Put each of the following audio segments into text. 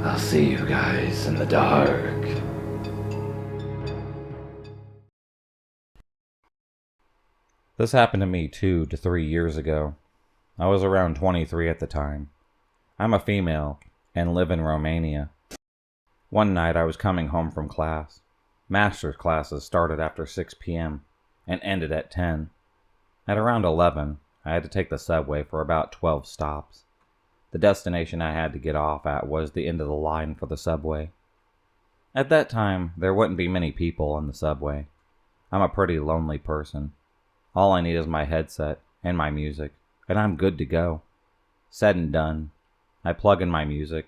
I'll see you guys in the dark. This happened to me 2 to 3 years ago. I was around 23 at the time. I'm a female and live in Romania. One night I was coming home from class. Master's classes started after 6 p.m. and ended at 10. At around 11, I had to take the subway for about 12 stops. The destination I had to get off at was the end of the line for the subway. At that time, there wouldn't be many people on the subway. I'm a pretty lonely person. All I need is my headset and my music, and I'm good to go. Said and done. I plug in my music.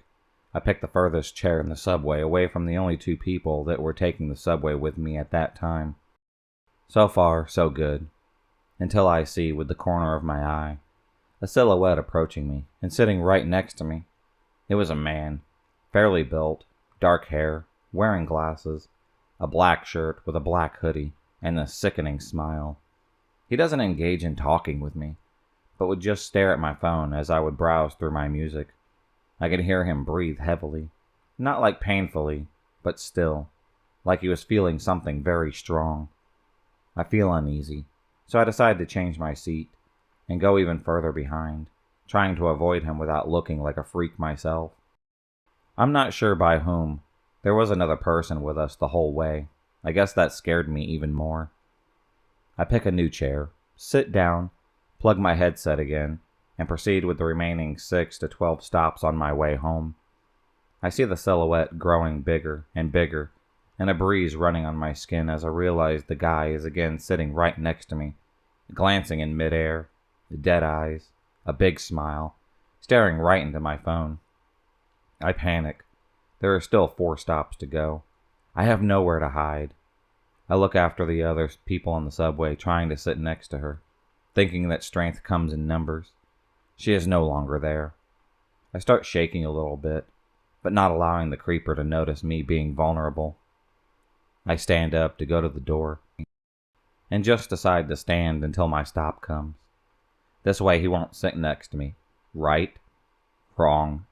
I pick the furthest chair in the subway away from the only 2 people that were taking the subway with me at that time. So far, so good. Until I see, with the corner of my eye, a silhouette approaching me and sitting right next to me. It was a man, fairly built, dark hair, wearing glasses, a black shirt with a black hoodie, and a sickening smile. He doesn't engage in talking with me, but would just stare at my phone as I would browse through my music. I could hear him breathe heavily, not like painfully, but still, like he was feeling something very strong. I feel uneasy, so I decide to change my seat and go even further behind, trying to avoid him without looking like a freak myself. I'm not sure by whom. There was another person with us the whole way. I guess that scared me even more. I pick a new chair, sit down, plug my headset again, and proceed with the remaining 6 to 12 stops on my way home. I see the silhouette growing bigger and bigger, and a breeze running on my skin as I realize the guy is again sitting right next to me, glancing in midair, dead eyes, a big smile, staring right into my phone. I panic. There are still 4 stops to go. I have nowhere to hide. I look after the other people on the subway, trying to sit next to her, thinking that strength comes in numbers. She is no longer there. I start shaking a little bit, but not allowing the creeper to notice me being vulnerable. I stand up to go to the door, and just decide to stand until my stop comes. This way he won't sit next to me. Right? Wrong.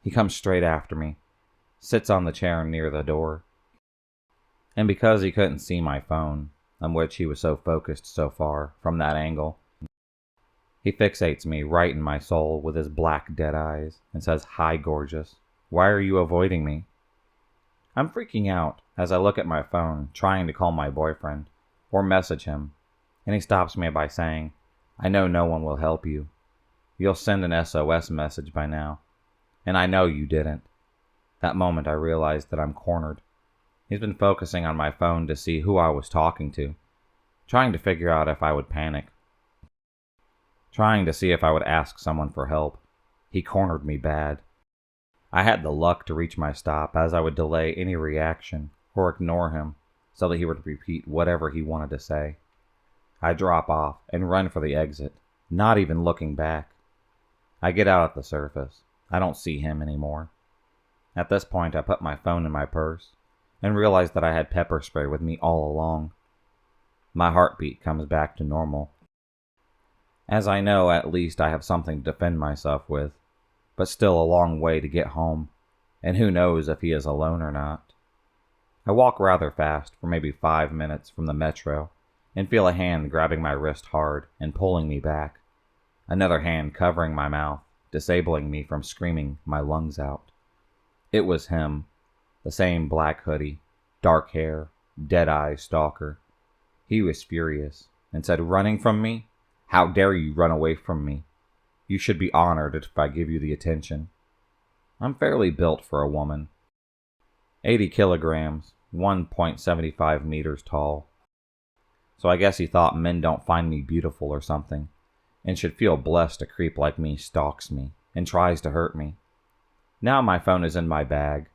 He comes straight after me, sits on the chair near the door. And because he couldn't see my phone, on which he was so focused so far from that angle, he fixates me right in my soul with his black dead eyes and says, "Hi, gorgeous. Why are you avoiding me?" I'm freaking out as I look at my phone, trying to call my boyfriend or message him, and he stops me by saying, "I know no one will help you. You'll send an SOS message by now, and I know you didn't." That moment I realized that I'm cornered. He's been focusing on my phone to see who I was talking to, trying to figure out if I would panic, trying to see if I would ask someone for help. He cornered me bad. I had the luck to reach my stop as I would delay any reaction or ignore him so that he would repeat whatever he wanted to say. I drop off and run for the exit, not even looking back. I get out at the surface. I don't see him anymore. At this point, I put my phone in my purse and realize that I had pepper spray with me all along. My heartbeat comes back to normal, as I know at least I have something to defend myself with, but still a long way to get home, and who knows if he is alone or not. I walk rather fast for maybe 5 minutes from the metro and feel a hand grabbing my wrist hard and pulling me back, another hand covering my mouth, disabling me from screaming my lungs out. It was him. The same black hoodie, dark hair, dead-eye stalker. He was furious and said, "Running from me? How dare you run away from me? You should be honored if I give you the attention." I'm fairly built for a woman. 80 kilograms, 1.75 meters tall. So I guess he thought men don't find me beautiful or something, and should feel blessed a creep like me stalks me and tries to hurt me. Now my phone is in my bag.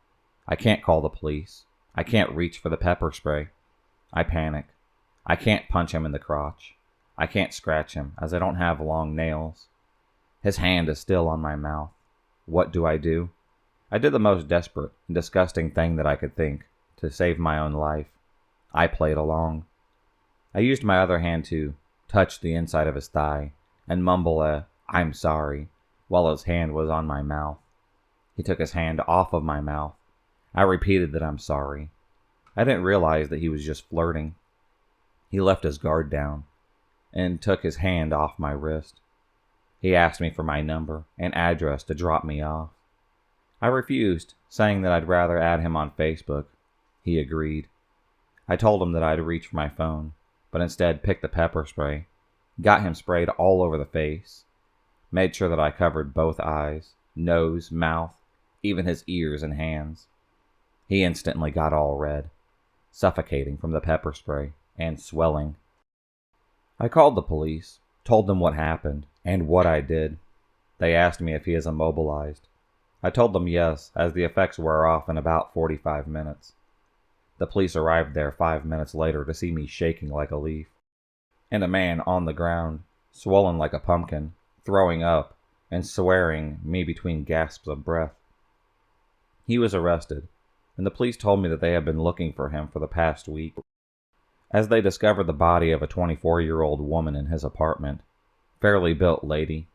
I can't call the police. I can't reach for the pepper spray. I panic. I can't punch him in the crotch. I can't scratch him as I don't have long nails. His hand is still on my mouth. What do? I did the most desperate and disgusting thing that I could think to save my own life. I played along. I used my other hand to touch the inside of his thigh and mumble a "I'm sorry" while his hand was on my mouth. He took his hand off of my mouth. I repeated that I'm sorry. I didn't realize that he was just flirting. He left his guard down and took his hand off my wrist. He asked me for my number and address to drop me off. I refused, saying that I'd rather add him on Facebook. He agreed. I told him that I'd reach for my phone, but instead picked the pepper spray, got him sprayed all over the face, made sure that I covered both eyes, nose, mouth, even his ears and hands. He instantly got all red, suffocating from the pepper spray and swelling. I called the police, told them what happened and what I did. They asked me if he is immobilized. I told them yes, as the effects wear off in about 45 minutes. The police arrived there 5 minutes later to see me shaking like a leaf, and a man on the ground, swollen like a pumpkin, throwing up, and swearing me between gasps of breath. He was arrested, and the police told me that they had been looking for him for the past week, as they discovered the body of a 24-year-old woman in his apartment, fairly built lady.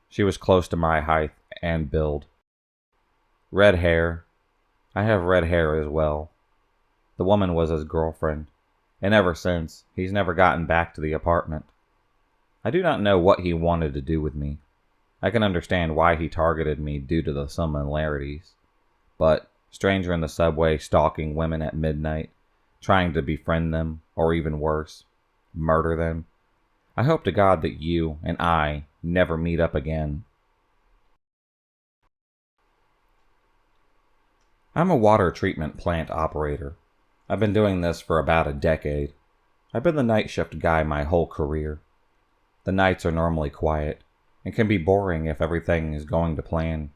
She was close to my height and build. Red hair. I have red hair as well. The woman was his girlfriend, and ever since, he's never gotten back to the apartment. I do not know what he wanted to do with me. I can understand why he targeted me due to the similarities, but stranger in the subway stalking women at midnight, trying to befriend them, or even worse, murder them. I hope to God that you and I never meet up again. I'm a water treatment plant operator. I've been doing this for about a decade. I've been the night shift guy my whole career. The nights are normally quiet and can be boring if everything is going to plan.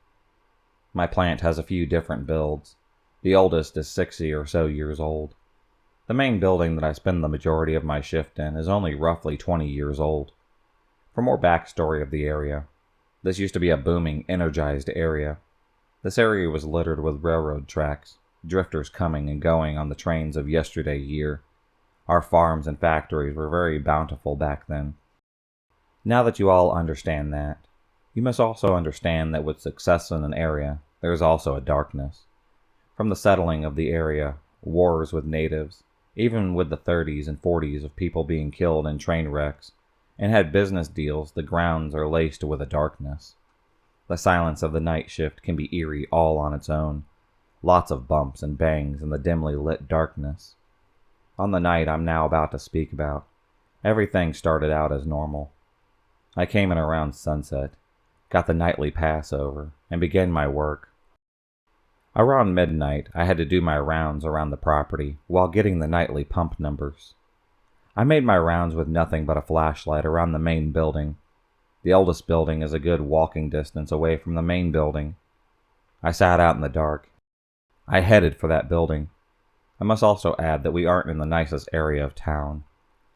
My plant has a few different builds. The oldest is 60 or so years old. The main building that I spend the majority of my shift in is only roughly 20 years old. For more backstory of the area, this used to be a booming, energized area. This area was littered with railroad tracks, drifters coming and going on the trains of yesterday year. Our farms and factories were very bountiful back then. Now that you all understand that, you must also understand that with success in an area, there is also a darkness. From the settling of the area, wars with natives, even with the 30s and 40s of people being killed in train wrecks, and had business deals, the grounds are laced with a darkness. The silence of the night shift can be eerie all on its own. Lots of bumps and bangs in the dimly lit darkness. On the night I'm now about to speak about, everything started out as normal. I came in around sunset, got the nightly pass over, and began my work. Around midnight, I had to do my rounds around the property while getting the nightly pump numbers. I made my rounds with nothing but a flashlight around the main building. The oldest building is a good walking distance away from the main building. I sat out in the dark. I headed for that building. I must also add that we aren't in the nicest area of town.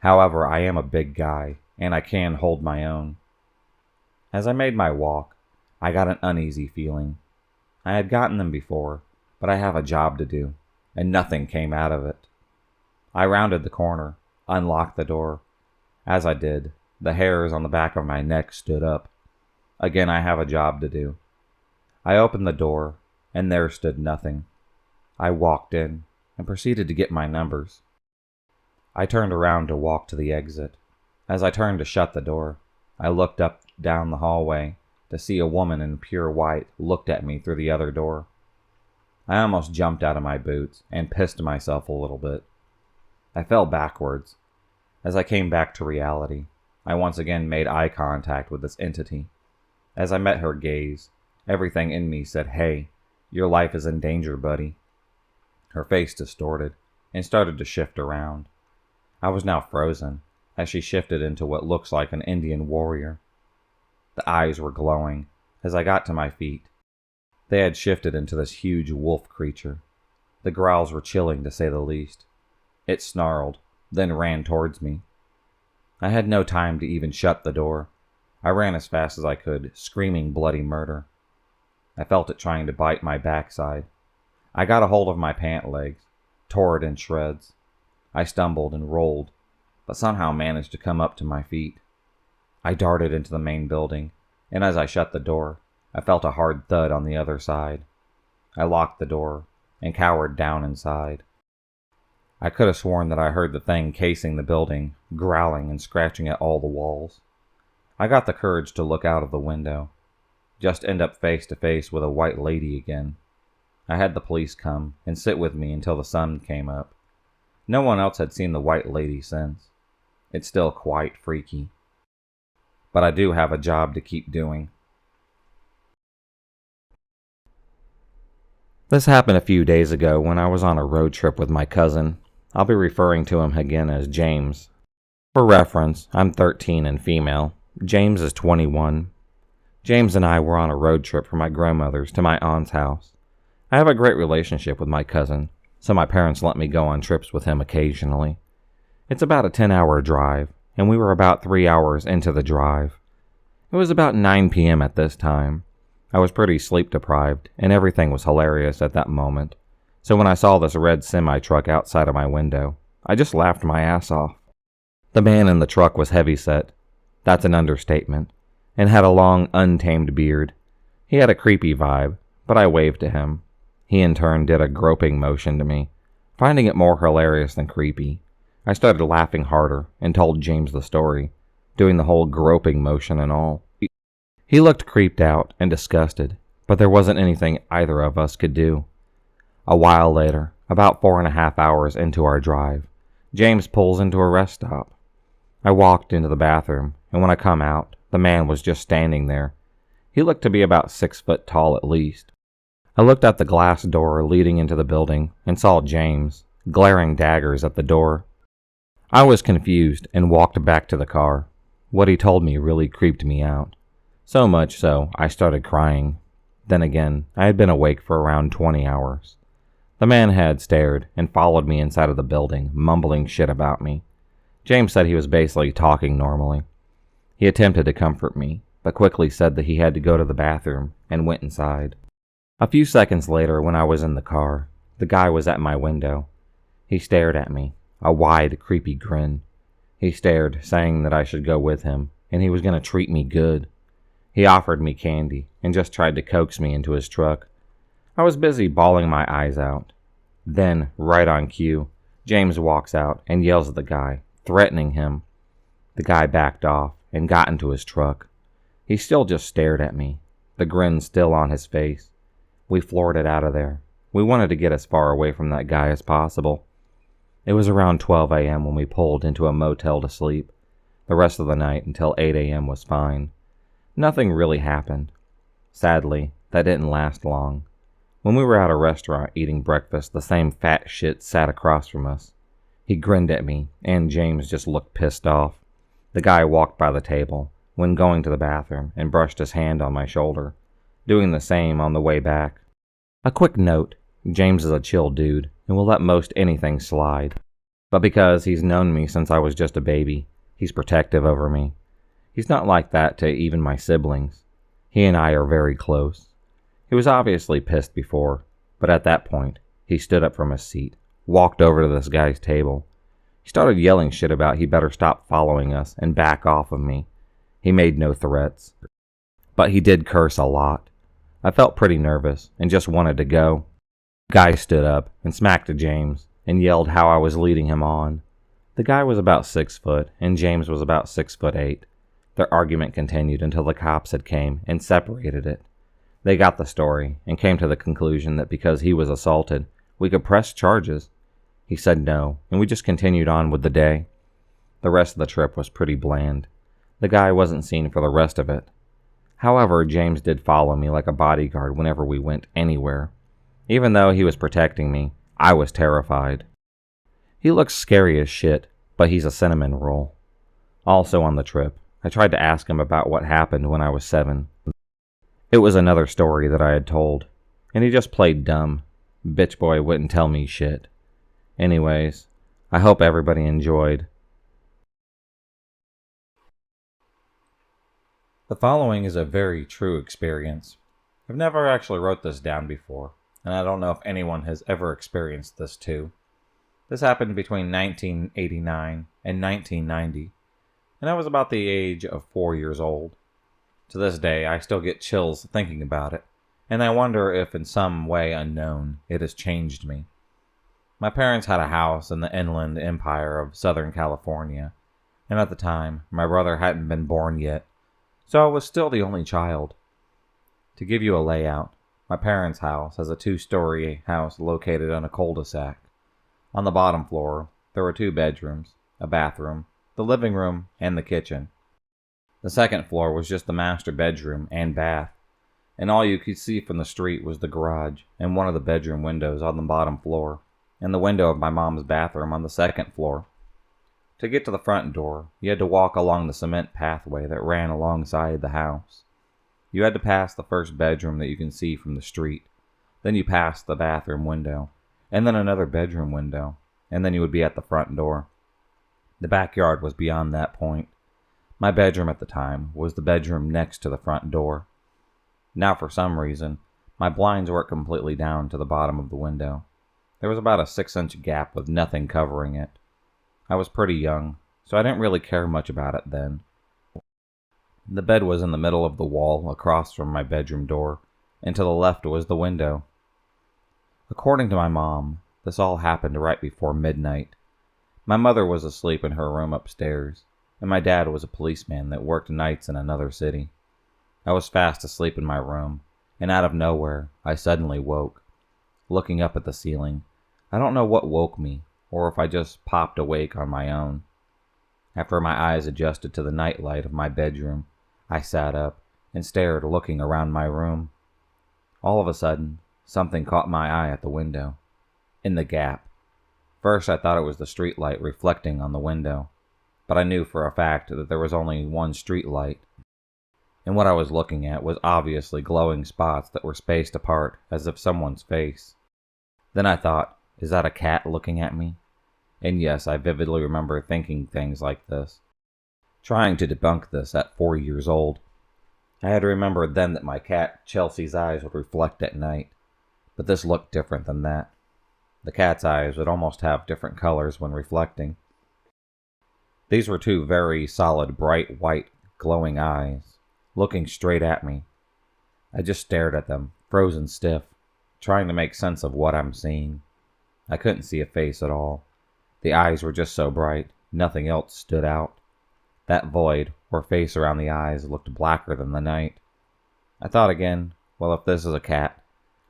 However, I am a big guy, and I can hold my own. As I made my walk, I got an uneasy feeling. I had gotten them before, but I have a job to do, and nothing came out of it. I rounded the corner, unlocked the door. As I did, the hairs on the back of my neck stood up. Again, I have a job to do. I opened the door, and there stood nothing. I walked in and proceeded to get my numbers. I turned around to walk to the exit. As I turned to shut the door, I looked up down the hallway to see a woman in pure white looked at me through the other door. I almost jumped out of my boots and pissed myself a little bit. I fell backwards. As I came back to reality, I once again made eye contact with this entity. As I met her gaze, everything in me said, "Hey, your life is in danger, buddy." Her face distorted and started to shift around. I was now frozen as she shifted into what looks like an Indian warrior. The eyes were glowing as I got to my feet. They had shifted into this huge wolf creature. The growls were chilling to say the least. It snarled, then ran towards me. I had no time to even shut the door. I ran as fast as I could, screaming bloody murder. I felt it trying to bite my backside. I got a hold of my pant legs, tore it in shreds. I stumbled and rolled, but somehow managed to come up to my feet. I darted into the main building, and as I shut the door, I felt a hard thud on the other side. I locked the door and cowered down inside. I could have sworn that I heard the thing casing the building, growling and scratching at all the walls. I got the courage to look out of the window. Just end up face to face with a white lady again. I had the police come and sit with me until the sun came up. No one else had seen the white lady since. It's still quite freaky. But I do have a job to keep doing. This happened a few days ago when I was on a road trip with my cousin. I'll be referring to him again as James. For reference, I'm 13 and female. James is 21. James and I were on a road trip from my grandmother's to my aunt's house. I have a great relationship with my cousin, so my parents let me go on trips with him occasionally. It's about a 10-hour drive, and we were about 3 hours into the drive. It was about 9 p.m. at this time. I was pretty sleep-deprived, and everything was hilarious at that moment. So when I saw this red semi-truck outside of my window, I just laughed my ass off. The man in the truck was heavyset. That's an understatement. And had a long, untamed beard. He had a creepy vibe, but I waved to him. He in turn did a groping motion to me, finding it more hilarious than creepy. I started laughing harder and told James the story, doing the whole groping motion and all. He looked creeped out and disgusted, but there wasn't anything either of us could do. A while later, about 4.5 hours into our drive, James pulls into a rest stop. I walked into the bathroom, and when I come out, the man was just standing there. He looked to be about 6 foot tall at least. I looked at the glass door leading into the building and saw James, glaring daggers at the door. I was confused and walked back to the car. What he told me really creeped me out. So much so, I started crying. Then again, I had been awake for around 20 hours. The man had stared and followed me inside of the building, mumbling shit about me. James said he was basically talking normally. He attempted to comfort me, but quickly said that he had to go to the bathroom and went inside. A few seconds later, when I was in the car, the guy was at my window. He stared at me, a wide, creepy grin. He stared, saying that I should go with him, and he was going to treat me good. He offered me candy and just tried to coax me into his truck. I was busy bawling my eyes out. Then, right on cue, James walks out and yells at the guy, threatening him. The guy backed off and got into his truck. He still just stared at me, the grin still on his face. We floored it out of there. We wanted to get as far away from that guy as possible. It was around 12 a.m. when we pulled into a motel to sleep. The rest of the night until 8 a.m. was fine. Nothing really happened. Sadly, that didn't last long. When we were at a restaurant eating breakfast, the same fat shit sat across from us. He grinned at me, and James just looked pissed off. The guy walked by the table, when going to the bathroom, and brushed his hand on my shoulder, doing the same on the way back. A quick note, James is a chill dude, and will let most anything slide. But because he's known me since I was just a baby, he's protective over me. He's not like that to even my siblings. He and I are very close. He was obviously pissed before, but at that point, he stood up from his seat, walked over to this guy's table. He started yelling shit about he better stop following us and back off of me. He made no threats, but he did curse a lot. I felt pretty nervous and just wanted to go. The guy stood up and smacked James and yelled how I was leading him on. The guy was about 6 foot and James was about 6'8". Their argument continued until the cops had came and separated it. They got the story and came to the conclusion that because he was assaulted, we could press charges. He said no, and we just continued on with the day. The rest of the trip was pretty bland. The guy wasn't seen for the rest of it. However, James did follow me like a bodyguard whenever we went anywhere. Even though he was protecting me, I was terrified. He looks scary as shit, but he's a cinnamon roll. Also on the trip, I tried to ask him about what happened when I was 7. It was another story that I had told, and he just played dumb. Bitch boy wouldn't tell me shit. Anyways, I hope everybody enjoyed. The following is a very true experience. I've never actually wrote this down before, and I don't know if anyone has ever experienced this too. This happened between 1989 and 1990, and I was about the age of 4 years old. To this day, I still get chills thinking about it, and I wonder if in some way unknown it has changed me. My parents had a house in the inland empire of Southern California, and at the time, my brother hadn't been born yet, so I was still the only child. To give you a layout, my parents' house has a 2-story house located on a cul-de-sac. On the bottom floor, there were 2 bedrooms, a bathroom, the living room, and the kitchen. The second floor was just the master bedroom and bath, and all you could see from the street was the garage and one of the bedroom windows on the bottom floor, and the window of my mom's bathroom on the second floor. To get to the front door, you had to walk along the cement pathway that ran alongside the house. You had to pass the first bedroom that you can see from the street, then you passed the bathroom window, and then another bedroom window, and then you would be at the front door. The backyard was beyond that point. My bedroom at the time was the bedroom next to the front door. Now, for some reason, my blinds weren't completely down to the bottom of the window. There was about a 6-inch gap with nothing covering it. I was pretty young, so I didn't really care much about it then. The bed was in the middle of the wall across from my bedroom door, and to the left was the window. According to my mom, this all happened right before midnight. My mother was asleep in her room upstairs, and my dad was a policeman that worked nights in another city. I was fast asleep in my room, and out of nowhere, I suddenly woke. Looking up at the ceiling, I don't know what woke me, or if I just popped awake on my own. After my eyes adjusted to the nightlight of my bedroom, I sat up and stared, looking around my room. All of a sudden, something caught my eye at the window, in the gap. First, I thought it was the streetlight reflecting on the window, but I knew for a fact that there was only one streetlight, and what I was looking at was obviously glowing spots that were spaced apart as if someone's face. Then I thought, is that a cat looking at me? And yes, I vividly remember thinking things like this, trying to debunk this at 4 years old. I had remembered then that my cat Chelsea's eyes would reflect at night, but this looked different than that. The cat's eyes would almost have different colors when reflecting. These were 2 very solid, bright white, glowing eyes, looking straight at me. I just stared at them, frozen stiff, trying to make sense of what I'm seeing. I couldn't see a face at all. The eyes were just so bright, nothing else stood out. That void, or face around the eyes, looked blacker than the night. I thought again, well, if this is a cat,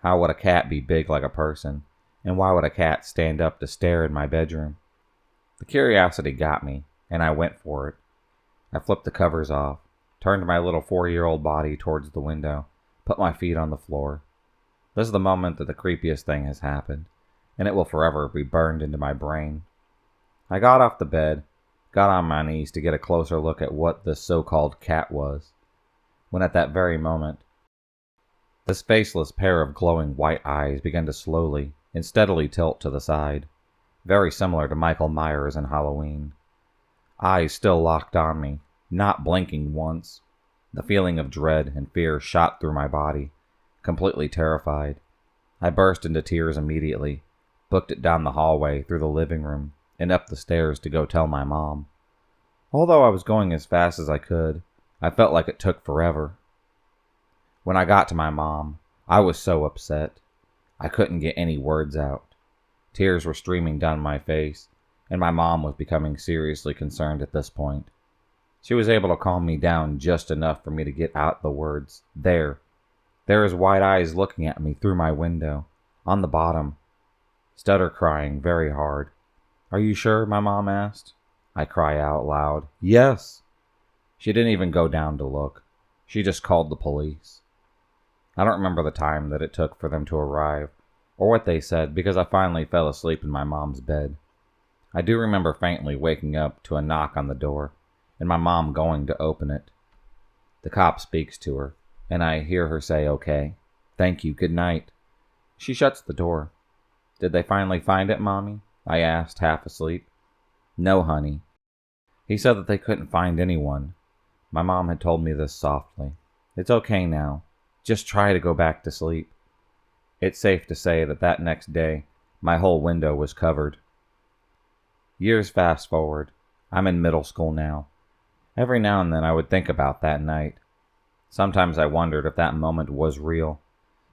how would a cat be big like a person? And why would a cat stand up to stare in my bedroom? The curiosity got me, and I went for it. I flipped the covers off, turned my little 4-year-old body towards the window, put my feet on the floor. This is the moment that the creepiest thing has happened, and it will forever be burned into my brain. I got off the bed, got on my knees to get a closer look at what this so-called cat was, when at that very moment, this faceless pair of glowing white eyes began to slowly and steadily tilt to the side, very similar to Michael Myers in Halloween. Eyes still locked on me, not blinking once. The feeling of dread and fear shot through my body, completely terrified. I burst into tears immediately, booked it down the hallway, through the living room, and up the stairs to go tell my mom. Although I was going as fast as I could, I felt like it took forever. When I got to my mom, I was so upset. I couldn't get any words out. Tears were streaming down my face, and my mom was becoming seriously concerned at this point. She was able to calm me down just enough for me to get out the words, There is white eyes looking at me through my window, on the bottom. Stutter crying very hard. Are you sure? My mom asked. I cry out loud, Yes! She didn't even go down to look. She just called the police. I don't remember the time that it took for them to arrive, or what they said, because I finally fell asleep in my mom's bed. I do remember faintly waking up to a knock on the door, and my mom going to open it. The cop speaks to her, and I hear her say, Okay, thank you, good night. She shuts the door. Did they finally find it, Mommy? I asked, half asleep. No, honey. He said that they couldn't find anyone. My mom had told me this softly. It's okay now. Just try to go back to sleep. It's safe to say that that next day, my whole window was covered. Years fast forward. I'm in middle school now. Every now and then I would think about that night. Sometimes I wondered if that moment was real,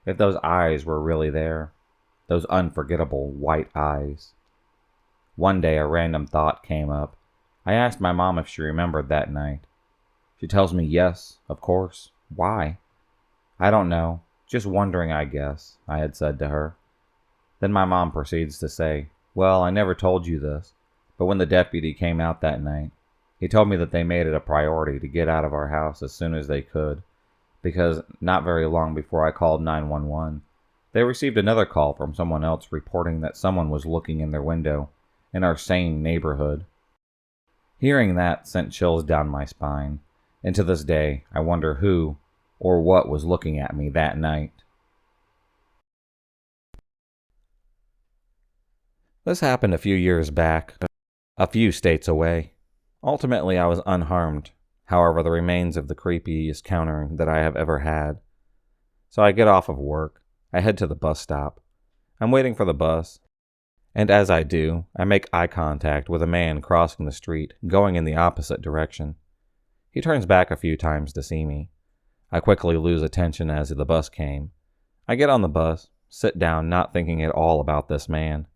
if those eyes were really there, those unforgettable white eyes. One day a random thought came up. I asked my mom if she remembered that night. She tells me yes, of course. Why? I don't know. Just wondering, I guess, I had said to her. Then my mom proceeds to say, well, I never told you this, but when the deputy came out that night, he told me that they made it a priority to get out of our house as soon as they could, because not very long before I called 911, they received another call from someone else reporting that someone was looking in their window in our same neighborhood. Hearing that sent chills down my spine, and to this day, I wonder who or what was looking at me that night. This happened a few years back, a few states away. Ultimately, I was unharmed. However, the remains of the creepiest encounter that I have ever had. So I get off of work. I head to the bus stop. I'm waiting for the bus. And as I do, I make eye contact with a man crossing the street, going in the opposite direction. He turns back a few times to see me. I quickly lose attention as the bus came. I get on the bus, sit down, not thinking at all about this man.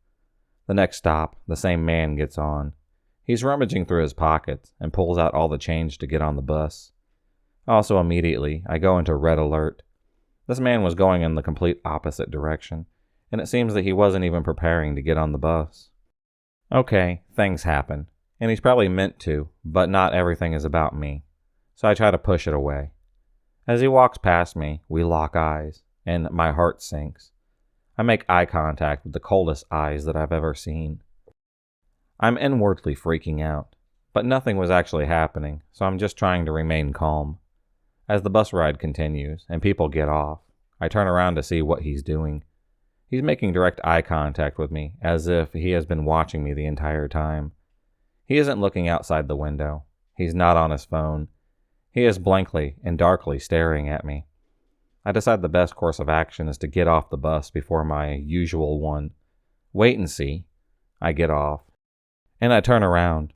The next stop, the same man gets on. He's rummaging through his pockets and pulls out all the change to get on the bus. Also, immediately, I go into red alert. This man was going in the complete opposite direction, and it seems that he wasn't even preparing to get on the bus. Okay, things happen, and he's probably meant to, but not everything is about me, so I try to push it away. As he walks past me, we lock eyes, and my heart sinks. I make eye contact with the coldest eyes that I've ever seen. I'm inwardly freaking out, but nothing was actually happening, so I'm just trying to remain calm. As the bus ride continues and people get off, I turn around to see what he's doing. He's making direct eye contact with me, as if he has been watching me the entire time. He isn't looking outside the window. He's not on his phone. He is blankly and darkly staring at me. I decide the best course of action is to get off the bus before my usual one. Wait and see. I get off. And I turn around,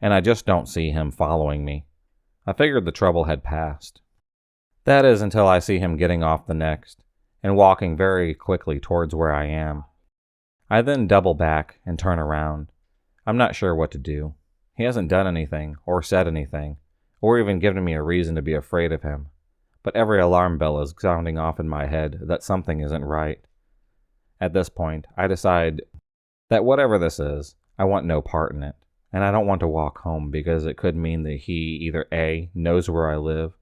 and I just don't see him following me. I figured the trouble had passed. That is until I see him getting off the next, and walking very quickly towards where I am. I then double back and turn around. I'm not sure what to do. He hasn't done anything, or said anything, or even given me a reason to be afraid of him. But every alarm bell is sounding off in my head that something isn't right. At this point, I decide that whatever this is, I want no part in it, and I don't want to walk home because it could mean that he either A, knows where I live,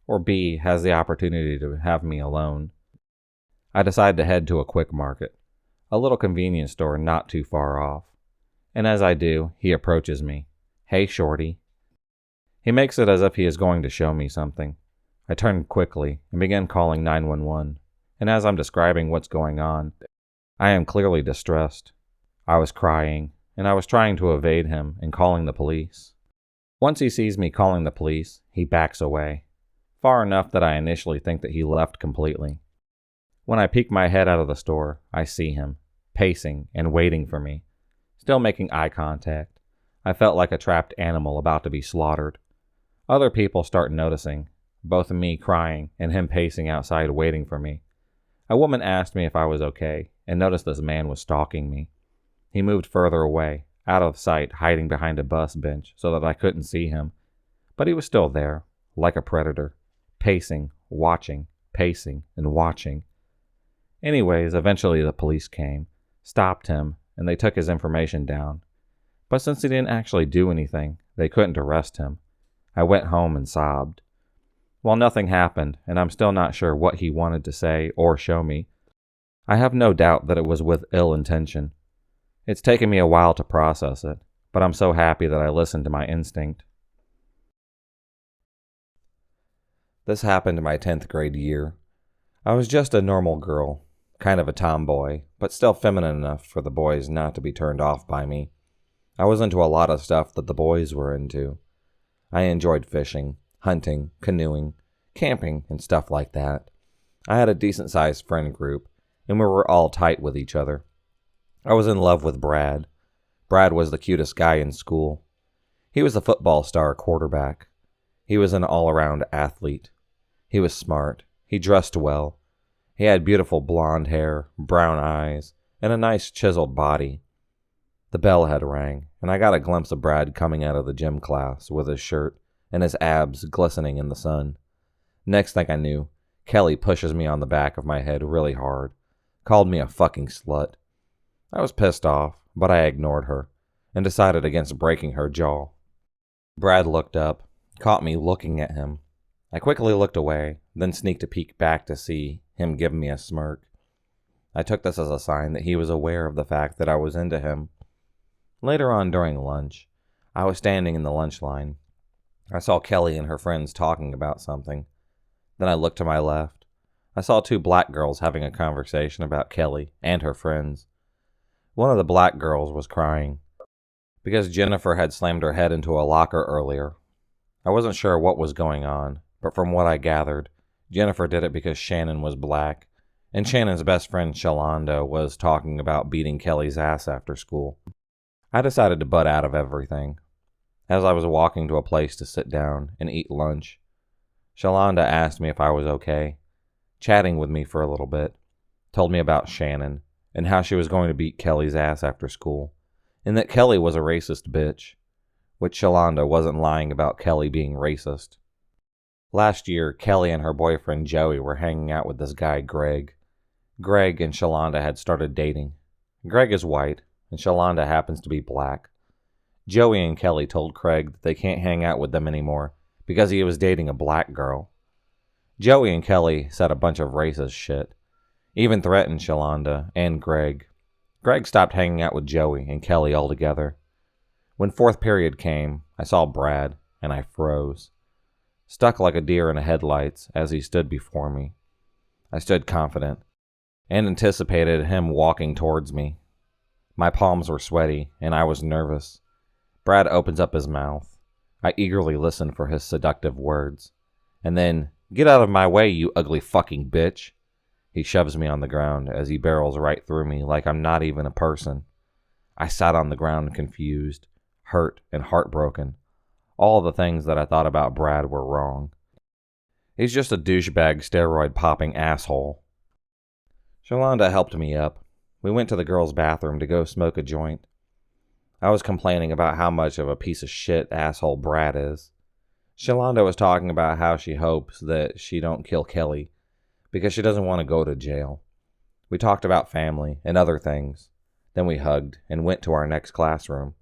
or B, has the opportunity to have me alone. I decide to head to a quick market, a little convenience store not too far off. And as I do, he approaches me. Hey, shorty. He makes it as if he is going to show me something. I turn quickly and begin calling 911, and as I'm describing what's going on, I am clearly distressed. I was crying, and I was trying to evade him and calling the police. Once he sees me calling the police, he backs away, far enough that I initially think that he left completely. When I peek my head out of the store, I see him, pacing and waiting for me, still making eye contact. I felt like a trapped animal about to be slaughtered. Other people start noticing, both me crying and him pacing outside waiting for me. A woman asked me if I was okay, and noticed this man was stalking me. He moved further away, out of sight, hiding behind a bus bench so that I couldn't see him. But he was still there, like a predator, pacing, watching, pacing, and watching. Anyways, eventually the police came, stopped him, and they took his information down. But since he didn't actually do anything, they couldn't arrest him. I went home and sobbed. While nothing happened, and I'm still not sure what he wanted to say or show me, I have no doubt that it was with ill intention. It's taken me a while to process it, but I'm so happy that I listened to my instinct. This happened in my 10th grade year. I was just a normal girl, kind of a tomboy, but still feminine enough for the boys not to be turned off by me. I was into a lot of stuff that the boys were into. I enjoyed fishing, hunting, canoeing, camping, and stuff like that. I had a decent-sized friend group, and we were all tight with each other. I was in love with Brad. Brad was the cutest guy in school. He was a football star quarterback. He was an all-around athlete. He was smart. He dressed well. He had beautiful blonde hair, brown eyes, and a nice chiseled body. The bell had rang, and I got a glimpse of Brad coming out of the gym class with his shirt and his abs glistening in the sun. Next thing I knew, Kelly pushes me on the back of my head really hard, called me a fucking slut. I was pissed off, but I ignored her and decided against breaking her jaw. Brad looked up, caught me looking at him. I quickly looked away, then sneaked a peek back to see him give me a smirk. I took this as a sign that he was aware of the fact that I was into him. Later on during lunch, I was standing in the lunch line. I saw Kelly and her friends talking about something. Then I looked to my left. I saw two black girls having a conversation about Kelly and her friends. One of the black girls was crying because Jennifer had slammed her head into a locker earlier. I wasn't sure what was going on, but from what I gathered, Jennifer did it because Shannon was black, and Shannon's best friend Shalonda was talking about beating Kelly's ass after school. I decided to butt out of everything. As I was walking to a place to sit down and eat lunch, Shalonda asked me if I was okay, chatting with me for a little bit, told me about Shannon and how she was going to beat Kelly's ass after school, and that Kelly was a racist bitch, which Shalonda wasn't lying about Kelly being racist. Last year, Kelly and her boyfriend Joey were hanging out with this guy Greg. Greg and Shalonda had started dating. Greg is white, and Shalonda happens to be black. Joey and Kelly told Craig that they can't hang out with them anymore because he was dating a black girl. Joey and Kelly said a bunch of racist shit, even threatened Shalonda and Greg. Greg stopped hanging out with Joey and Kelly altogether. When fourth period came, I saw Brad, and I froze, stuck like a deer in the headlights as he stood before me. I stood confident and anticipated him walking towards me. My palms were sweaty, and I was nervous. Brad opens up his mouth. I eagerly listened for his seductive words. And then, "Get out of my way, you ugly fucking bitch." He shoves me on the ground as he barrels right through me like I'm not even a person. I sat on the ground confused, hurt, and heartbroken. All the things that I thought about Brad were wrong. He's just a douchebag steroid-popping asshole. Shalonda helped me up. We went to the girls' bathroom to go smoke a joint. I was complaining about how much of a piece of shit asshole Brad is. Shalonda was talking about how she hopes that she don't kill Kelly because she doesn't want to go to jail. We talked about family and other things. Then we hugged and went to our next classroom.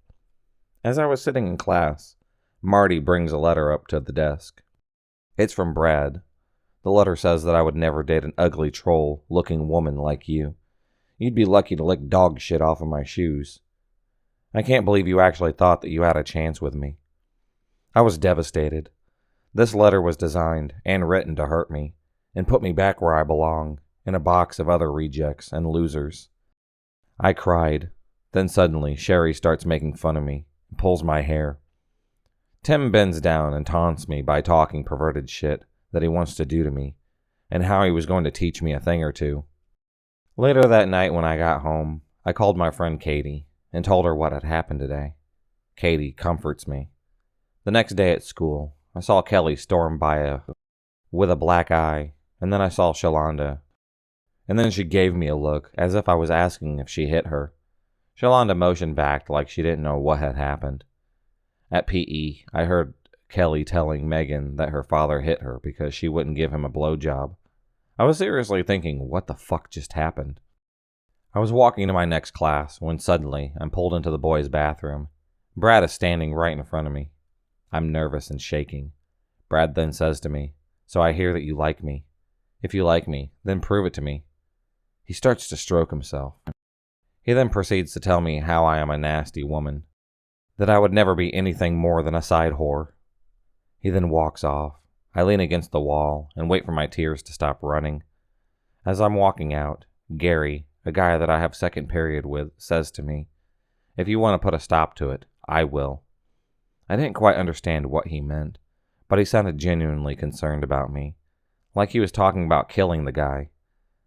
As I was sitting in class, Marty brings a letter up to the desk. It's from Brad. The letter says that I would never date an ugly troll-looking woman like you. You'd be lucky to lick dog shit off of my shoes. I can't believe you actually thought that you had a chance with me. I was devastated. This letter was designed and written to hurt me and put me back where I belong, in a box of other rejects and losers. I cried. Then suddenly, Sherry starts making fun of me and pulls my hair. Tim bends down and taunts me by talking perverted shit that he wants to do to me, and how he was going to teach me a thing or two. Later that night when I got home, I called my friend Katie and told her what had happened today. Katie comforts me. The next day at school, I saw Kelly storm by with a black eye, and then I saw Shalonda. And then she gave me a look, as if I was asking if she hit her. Shalonda motioned back like she didn't know what had happened. At PE, I heard Kelly telling Megan that her father hit her because she wouldn't give him a blowjob. I was seriously thinking, what the fuck just happened? I was walking to my next class when suddenly I'm pulled into the boys' bathroom. Brad is standing right in front of me. I'm nervous and shaking. Brad then says to me, "So I hear that you like me. If you like me, then prove it to me." He starts to stroke himself. He then proceeds to tell me how I am a nasty woman, that I would never be anything more than a side whore. He then walks off. I lean against the wall and wait for my tears to stop running. As I'm walking out, Gary, a guy that I have second period with, says to me, "If you want to put a stop to it, I will." I didn't quite understand what he meant, but he sounded genuinely concerned about me, like he was talking about killing the guy.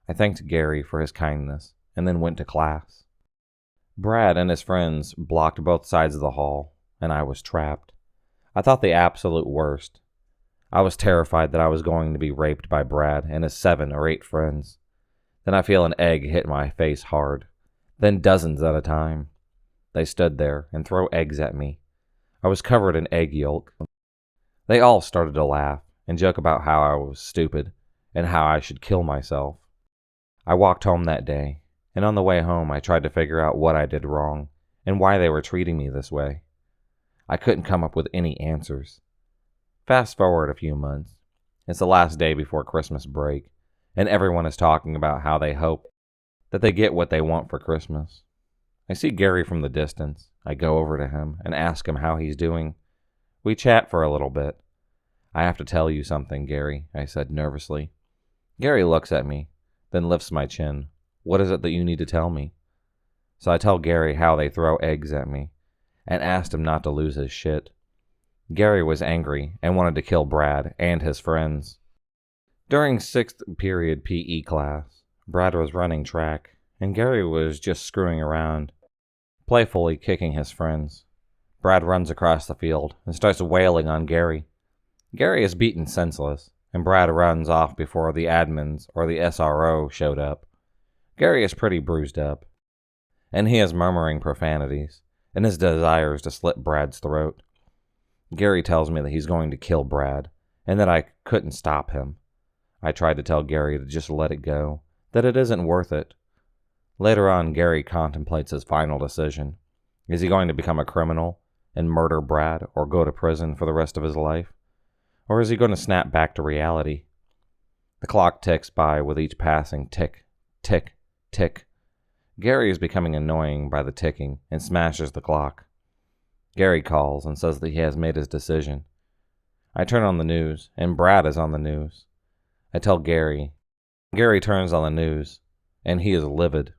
I thanked Gary for his kindness and then went to class. Brad and his friends blocked both sides of the hall, and I was trapped. I thought the absolute worst. I was terrified that I was going to be raped by Brad and his 7 or 8 friends. Then I feel an egg hit my face hard, then dozens at a time. They stood there and throw eggs at me. I was covered in egg yolk. They all started to laugh and joke about how I was stupid and how I should kill myself. I walked home that day, and on the way home I tried to figure out what I did wrong and why they were treating me this way. I couldn't come up with any answers. Fast forward a few months. It's the last day before Christmas break, and everyone is talking about how they hope that they get what they want for Christmas. I see Gary from the distance. I go over to him and ask him how he's doing. We chat for a little bit. I have to tell you something, Gary, I said nervously. Gary looks at me, then lifts my chin. What is it that you need to tell me? So I tell Gary how they throw eggs at me, and asked him not to lose his shit. Gary was angry and wanted to kill Brad and his friends. During 6th period PE class, Brad was running track, and Gary was just screwing around, playfully kicking his friends. Brad runs across the field and starts wailing on Gary. Gary is beaten senseless, and Brad runs off before the admins or the SRO showed up. Gary is pretty bruised up, and he is murmuring profanities and his desires to slit Brad's throat. Gary tells me that he's going to kill Brad, and that I couldn't stop him. I tried to tell Gary to just let it go, that it isn't worth it. Later on, Gary contemplates his final decision. Is he going to become a criminal and murder Brad or go to prison for the rest of his life? Or is he going to snap back to reality? The clock ticks by with each passing tick, tick, tick. Gary is becoming annoying by the ticking and smashes the clock. Gary calls and says that he has made his decision. I turn on the news, and Brad is on the news. I tell Gary. Gary turns on the news, and he is livid.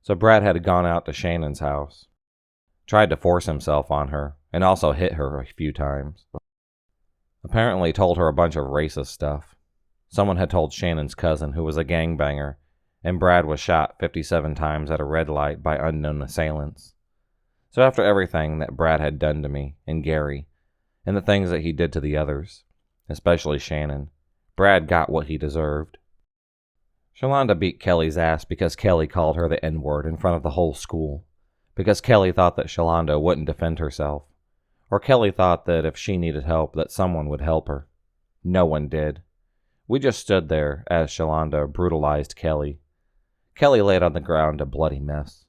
So Brad had gone out to Shannon's house, tried to force himself on her, and also hit her a few times. Apparently told her a bunch of racist stuff. Someone had told Shannon's cousin, who was a gangbanger, and Brad was shot 57 times at a red light by unknown assailants. So after everything that Brad had done to me and Gary, and the things that he did to the others, especially Shannon, Brad got what he deserved. Shalonda beat Kelly's ass because Kelly called her the N-word in front of the whole school, because Kelly thought that Shalonda wouldn't defend herself, or Kelly thought that if she needed help that someone would help her. No one did. We just stood there as Shalonda brutalized Kelly. Kelly laid on the ground a bloody mess.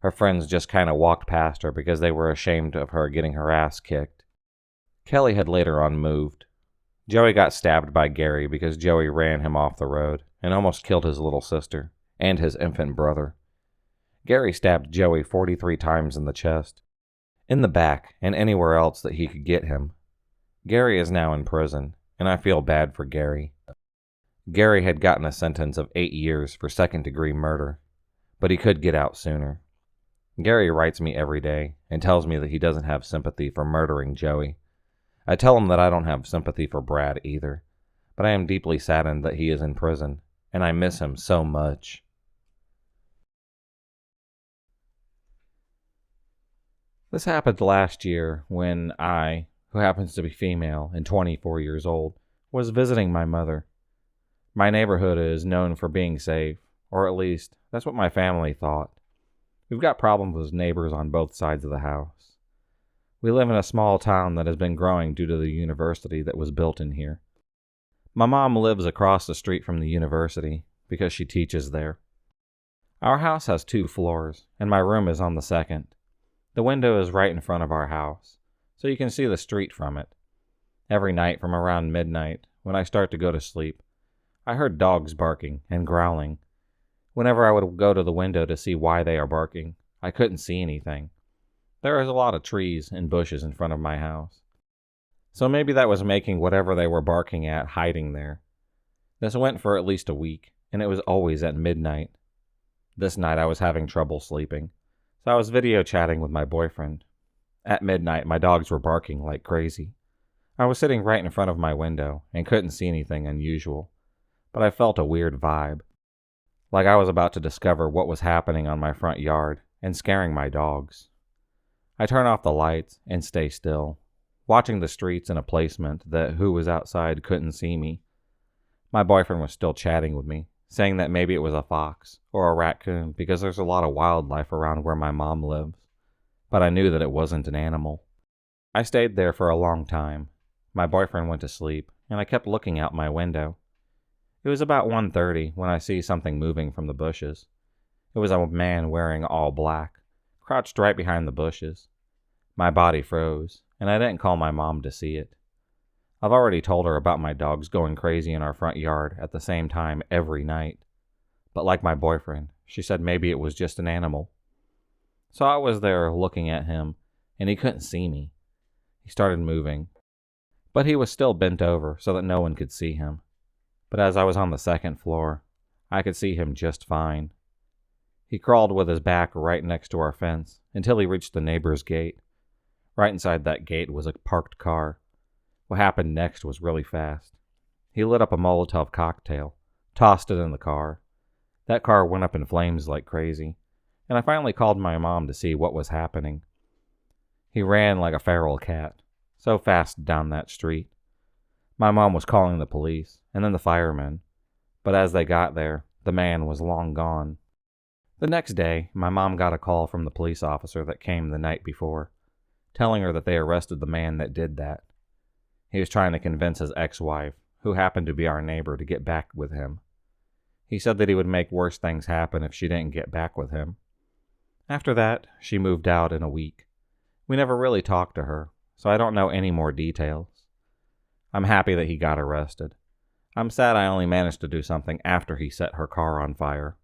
Her friends just kind of walked past her because they were ashamed of her getting her ass kicked. Kelly had later on moved. Joey got stabbed by Gary because Joey ran him off the road and almost killed his little sister and his infant brother. Gary stabbed Joey 43 times in the chest, in the back, and anywhere else that he could get him. Gary is now in prison, and I feel bad for Gary. Gary had gotten a sentence of 8 years for second-degree murder, but he could get out sooner. Gary writes me every day and tells me that he doesn't have sympathy for murdering Joey. I tell him that I don't have sympathy for Brad either, but I am deeply saddened that he is in prison, and I miss him so much. This happened last year when I, who happens to be female and 24 years old, was visiting my mother. My neighborhood is known for being safe, or at least that's what my family thought. We've got problems with neighbors on both sides of the house. We live in a small town that has been growing due to the university that was built in here. My mom lives across the street from the university because she teaches there. Our house has 2 floors, and my room is on the second. The window is right in front of our house, so you can see the street from it. Every night from around midnight, when I start to go to sleep, I heard dogs barking and growling. Whenever I would go to the window to see why they are barking, I couldn't see anything. There is a lot of trees and bushes in front of my house, so maybe that was making whatever they were barking at hiding there. This went for at least a week, and it was always at midnight. This night I was having trouble sleeping, so I was video chatting with my boyfriend. At midnight, my dogs were barking like crazy. I was sitting right in front of my window and couldn't see anything unusual, but I felt a weird vibe, like I was about to discover what was happening on my front yard and scaring my dogs. I turn off the lights and stay still, watching the streets in a placement that who was outside couldn't see me. My boyfriend was still chatting with me, saying that maybe it was a fox or a raccoon because there's a lot of wildlife around where my mom lives, but I knew that it wasn't an animal. I stayed there for a long time. My boyfriend went to sleep, and I kept looking out my window. It was about 1:30 when I see something moving from the bushes. It was a man wearing all black, crouched right behind the bushes. My body froze, and I didn't call my mom to see it. I've already told her about my dogs going crazy in our front yard at the same time every night. But like my boyfriend, she said maybe it was just an animal. So I was there looking at him, and he couldn't see me. He started moving, but he was still bent over so that no one could see him. But as I was on the second floor, I could see him just fine. He crawled with his back right next to our fence until he reached the neighbor's gate. Right inside that gate was a parked car. What happened next was really fast. He lit up a Molotov cocktail, tossed it in the car. That car went up in flames like crazy, and I finally called my mom to see what was happening. He ran like a feral cat, so fast down that street. My mom was calling the police, and then the firemen, but as they got there, the man was long gone. The next day, my mom got a call from the police officer that came the night before, telling her that they arrested the man that did that. He was trying to convince his ex-wife, who happened to be our neighbor, to get back with him. He said that he would make worse things happen if she didn't get back with him. After that, she moved out in a week. We never really talked to her, so I don't know any more details. I'm happy that he got arrested. I'm sad I only managed to do something after he set her car on fire.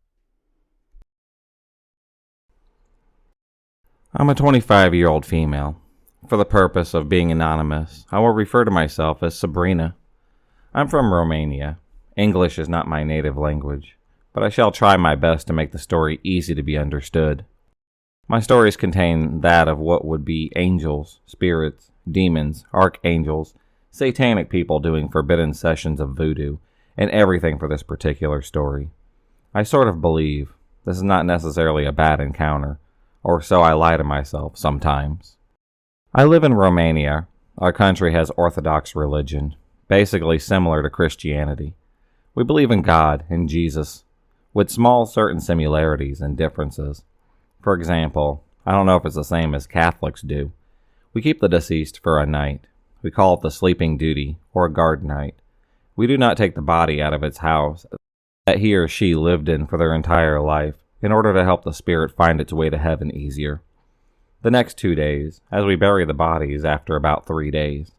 I'm a 25-year-old female. For the purpose of being anonymous, I will refer to myself as Sabrina. I'm from Romania. English is not my native language, but I shall try my best to make the story easy to be understood. My stories contain that of what would be angels, spirits, demons, archangels, satanic people doing forbidden sessions of voodoo, and everything for this particular story. I sort of believe this is not necessarily a bad encounter, or so I lie to myself sometimes. I live in Romania. Our country has Orthodox religion, basically similar to Christianity. We believe in God and Jesus, with small certain similarities and differences. For example, I don't know if it's the same as Catholics do. We keep the deceased for a night. We call it the sleeping duty, or a guard night. We do not take the body out of its house that he or she lived in for their entire life, in order to help the spirit find its way to heaven easier. The next 2 days, as we bury the bodies after about 3 days,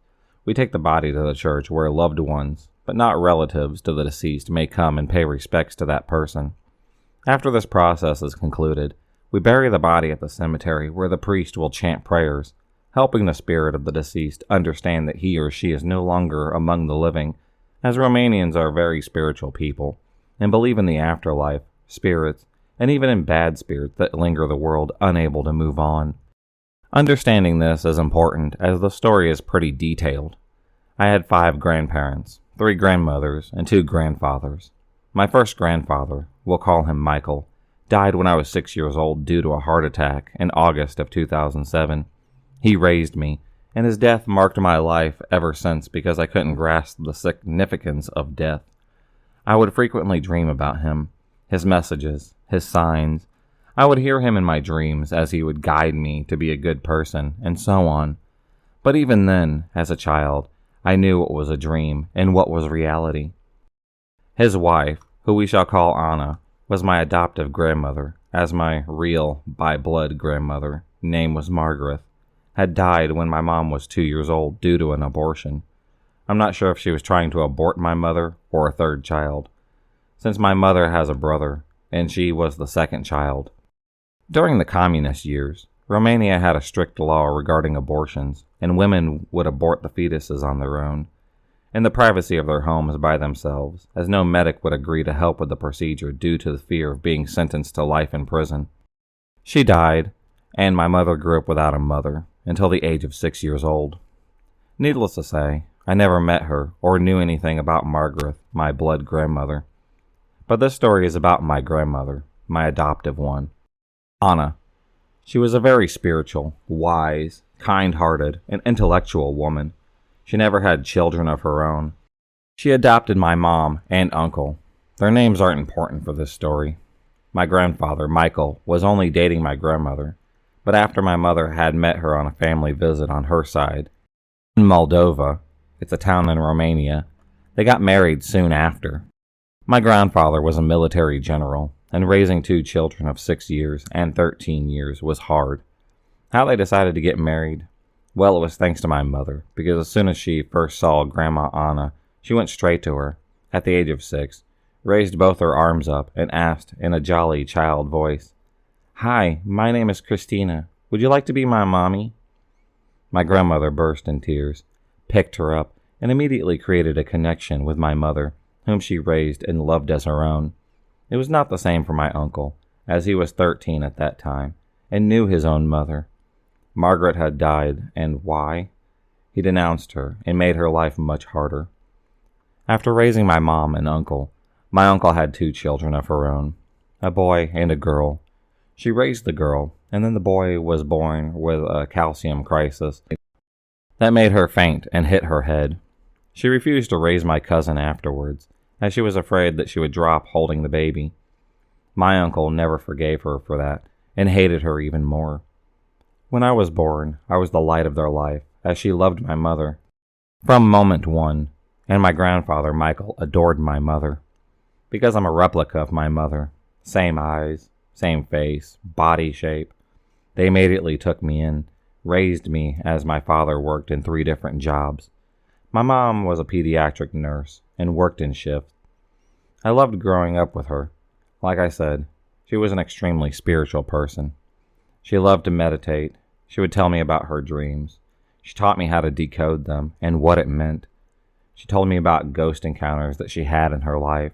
we take the body to the church where loved ones, but not relatives to the deceased, may come and pay respects to that person. After this process is concluded, we bury the body at the cemetery where the priest will chant prayers, helping the spirit of the deceased understand that he or she is no longer among the living, as Romanians are very spiritual people, and believe in the afterlife, spirits, and even in bad spirits that linger the world unable to move on. Understanding this is important, as the story is pretty detailed. I had 5 grandparents, 3 grandmothers, and 2 grandfathers. My first grandfather, we'll call him Michael, died when I was 6 years old due to a heart attack in August of 2007. He raised me, and his death marked my life ever since because I couldn't grasp the significance of death. I would frequently dream about him, his messages, his signs. I would hear him in my dreams as he would guide me to be a good person, and so on. But even then, as a child, I knew what was a dream and what was reality. His wife, who we shall call Anna, was my adoptive grandmother, as my real, by-blood grandmother, name was Margaret, had died when my mom was 2 years old due to an abortion. I'm not sure if she was trying to abort my mother or a third child, since my mother has a brother, and she was the second child. During the communist years, Romania had a strict law regarding abortions, and women would abort the fetuses on their own, in the privacy of their homes by themselves, as no medic would agree to help with the procedure due to the fear of being sentenced to life in prison. She died, and my mother grew up without a mother until the age of 6 years old. Needless to say, I never met her or knew anything about Margaret, my blood grandmother. But this story is about my grandmother, my adoptive one, Anna. She was a very spiritual, wise, kind-hearted, and intellectual woman. She never had children of her own. She adopted my mom and uncle. Their names aren't important for this story. My grandfather, Michael, was only dating my grandmother, but after my mother had met her on a family visit on her side, in Moldova, it's a town in Romania, they got married soon after. My grandfather was a military general, and raising 2 children of 6 years and 13 years was hard. How they decided to get married? Well, it was thanks to my mother, because as soon as she first saw Grandma Anna, she went straight to her, at the age of 6, raised both her arms up, and asked in a jolly child voice, "Hi, my name is Christina. Would you like to be my mommy?" My grandmother burst in tears, picked her up, and immediately created a connection with my mother, whom she raised and loved as her own. It was not the same for my uncle, as he was 13 at that time, and knew his own mother. Margaret had died, and why? He denounced her, and made her life much harder. After raising my mom and uncle, my uncle had 2 children of her own, a boy and a girl. She raised the girl, and then the boy was born with a calcium crisis that made her faint and hit her head. She refused to raise my cousin afterwards, as she was afraid that she would drop holding the baby. My uncle never forgave her for that, and hated her even more. When I was born, I was the light of their life, as she loved my mother. From moment one, and my grandfather, Michael, adored my mother. Because I'm a replica of my mother, same eyes, same face, body shape, they immediately took me in, raised me as my father worked in 3 different jobs. My mom was a pediatric nurse and worked in shifts. I loved growing up with her. Like I said, she was an extremely spiritual person. She loved to meditate. She would tell me about her dreams. She taught me how to decode them and what it meant. She told me about ghost encounters that she had in her life,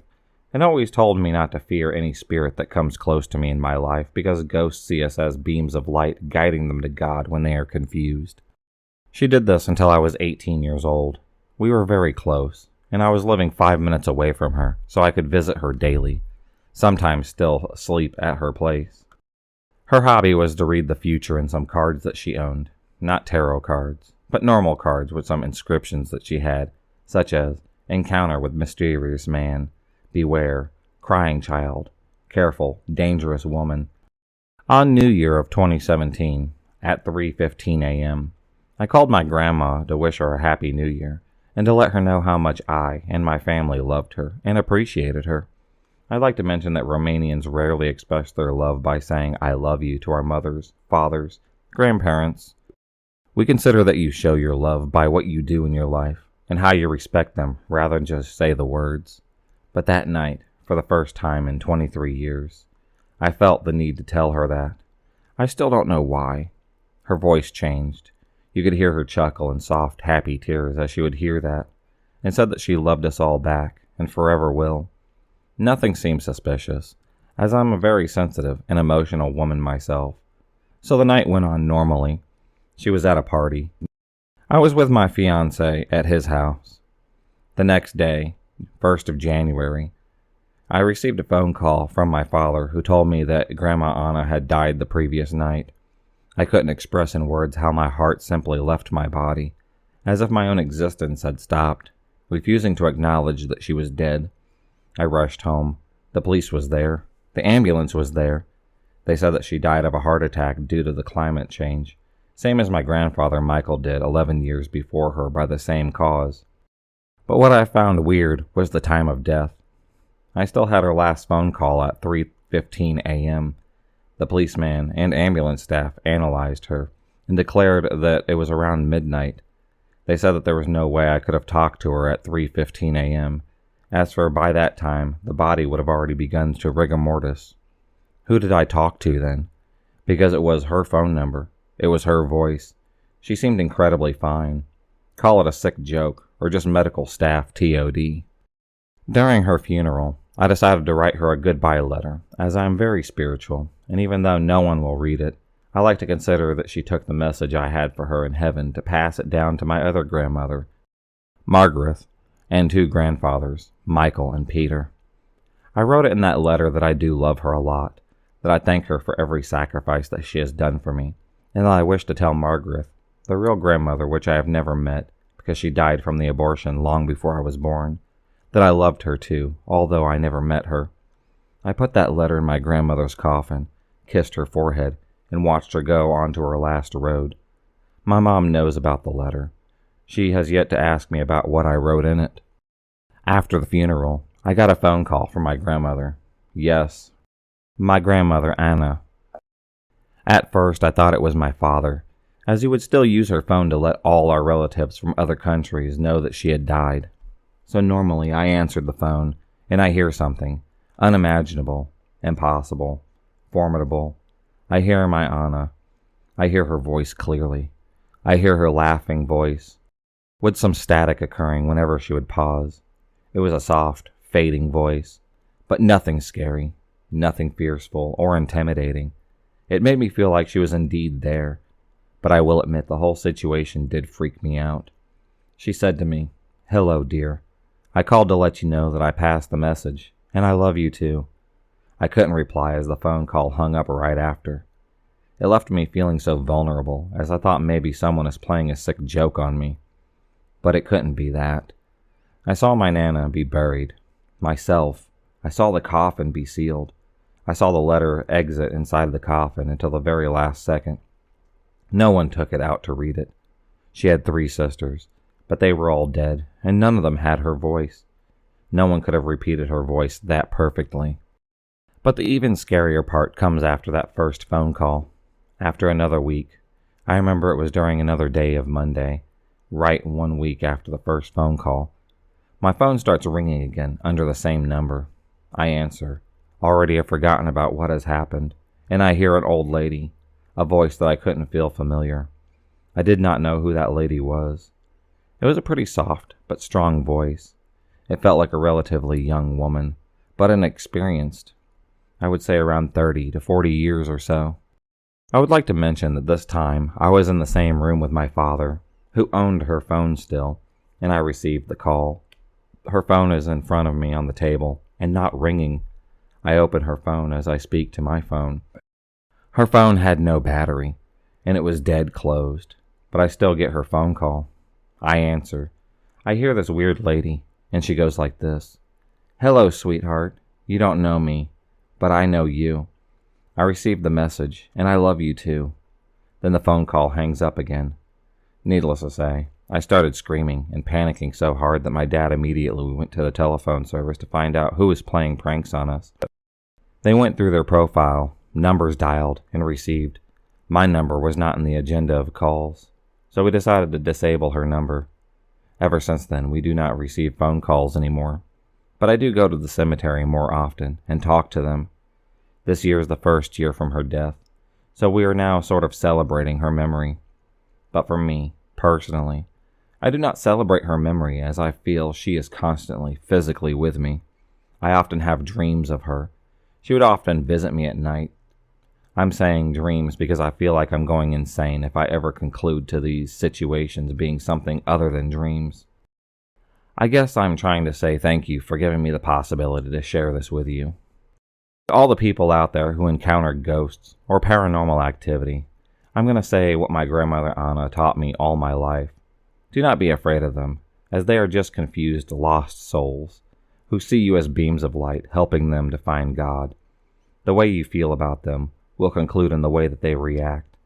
and always told me not to fear any spirit that comes close to me in my life, because ghosts see us as beams of light guiding them to God when they are confused. She did this until I was 18 years old. We were very close, and I was living 5 minutes away from her, so I could visit her daily, sometimes still sleep at her place. Her hobby was to read the future in some cards that she owned, not tarot cards, but normal cards with some inscriptions that she had, such as Encounter with Mysterious Man, Beware, Crying Child, Careful, Dangerous Woman. On New Year of 2017, at 3:15 a.m., I called my grandma to wish her a Happy New Year, and to let her know how much I and my family loved her and appreciated her. I'd like to mention that Romanians rarely express their love by saying "I love you" to our mothers, fathers, grandparents. We consider that you show your love by what you do in your life, and how you respect them, rather than just say the words. But that night, for the first time in 23 years, I felt the need to tell her that. I still don't know why. Her voice changed. You could hear her chuckle in soft, happy tears as she would hear that, and said that she loved us all back, and forever will. Nothing seemed suspicious, as I'm a very sensitive and emotional woman myself. So the night went on normally. She was at a party. I was with my fiancé at his house. The next day, 1st of January, I received a phone call from my father who told me that Grandma Anna had died the previous night. I couldn't express in words how my heart simply left my body, as if my own existence had stopped, refusing to acknowledge that she was dead. I rushed home. The police was there. The ambulance was there. They said that she died of a heart attack due to the climate change, same as my grandfather Michael did 11 years before her by the same cause. But what I found weird was the time of death. I still had her last phone call at 3:15 a.m. The policeman and ambulance staff analyzed her and declared that it was around midnight. They said that there was no way I could have talked to her at 3:15 a.m., as for by that time the body would have already begun to rigor mortis. Who did I talk to then? Because it was her phone number. It was her voice. She seemed incredibly fine. Call it a sick joke, or just medical staff TOD. During her funeral, I decided to write her a goodbye letter, as I am very spiritual, and even though no one will read it, I like to consider that she took the message I had for her in heaven to pass it down to my other grandmother, Margaret, and 2 grandfathers, Michael and Peter. I wrote it in that letter that I do love her a lot, that I thank her for every sacrifice that she has done for me, and that I wish to tell Margaret the real grandmother, which I have never met because she died from the abortion long before I was born, that I loved her too, although I never met her. I put that letter in my grandmother's coffin, kissed her forehead, and watched her go on to her last road. My mom knows about the letter. She has yet to ask me about what I wrote in it. After the funeral, I got a phone call from my grandmother. Yes, my grandmother, Anna. At first, I thought it was my father, as he would still use her phone to let all our relatives from other countries know that she had died. So normally, I answered the phone, and I hear something unimaginable, impossible, formidable. I hear my Anna. I hear her voice clearly. I hear her laughing voice, with some static occurring whenever she would pause. It was a soft, fading voice, but nothing scary, nothing fearful or intimidating. It made me feel like she was indeed there, but I will admit the whole situation did freak me out. She said to me, "Hello, dear. I called to let you know that I passed the message, and I love you too." I couldn't reply as the phone call hung up right after. It left me feeling so vulnerable, as I thought maybe someone is playing a sick joke on me. But it couldn't be that. I saw my Nana be buried. Myself. I saw the coffin be sealed. I saw the letter exit inside the coffin until the very last second. No one took it out to read it. She had 3 sisters, but they were all dead, and none of them had her voice. No one could have repeated her voice that perfectly. But the even scarier part comes after that first phone call. After another week. I remember it was during another day of Monday, right 1 week after the first phone call. My phone starts ringing again under the same number. I answer. Already have forgotten about what has happened, and I hear an old lady, a voice that I couldn't feel familiar. I did not know who that lady was. It was a pretty soft but strong voice. It felt like a relatively young woman, but inexperienced. I would say around 30 to 40 years or so. I would like to mention that this time I was in the same room with my father, who owned her phone still, and I received the call. Her phone is in front of me on the table, and not ringing. I open her phone as I speak to my phone. Her phone had no battery, and it was dead closed, but I still get her phone call. I answer. I hear this weird lady, and she goes like this. "Hello, sweetheart. You don't know me, but I know you. I received the message, and I love you too." Then the phone call hangs up again. Needless to say, I started screaming and panicking so hard that my dad immediately went to the telephone service to find out who was playing pranks on us. They went through their profile, numbers dialed, and received. My number was not in the agenda of calls, so we decided to disable her number. Ever since then, we do not receive phone calls anymore, but I do go to the cemetery more often and talk to them. This year is the first year from her death, so we are now sort of celebrating her memory. But for me, personally, I do not celebrate her memory as I feel she is constantly physically with me. I often have dreams of her. She would often visit me at night. I'm saying dreams because I feel like I'm going insane if I ever conclude to these situations being something other than dreams. I guess I'm trying to say thank you for giving me the possibility to share this with you. To all the people out there who encounter ghosts or paranormal activity, I'm going to say what my grandmother Anna taught me all my life. Do not be afraid of them, as they are just confused, lost souls who see you as beams of light helping them to find God. The way you feel about them will conclude in the way that they react,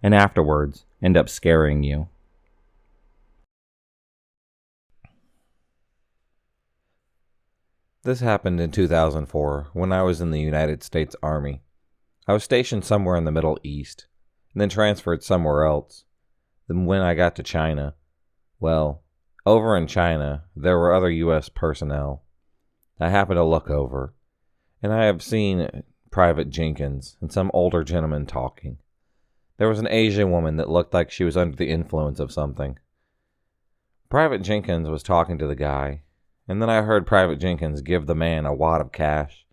and afterwards end up scaring you. This happened in 2004 when I was in the United States Army. I was stationed somewhere in the Middle East, and then transferred somewhere else. Then when I got to China, well, over in China, there were other U.S. personnel. I happened to look over, and I have seen Private Jenkins and some older gentlemen talking. There was an Asian woman that looked like she was under the influence of something. Private Jenkins was talking to the guy, and then I heard Private Jenkins give the man a wad of cash.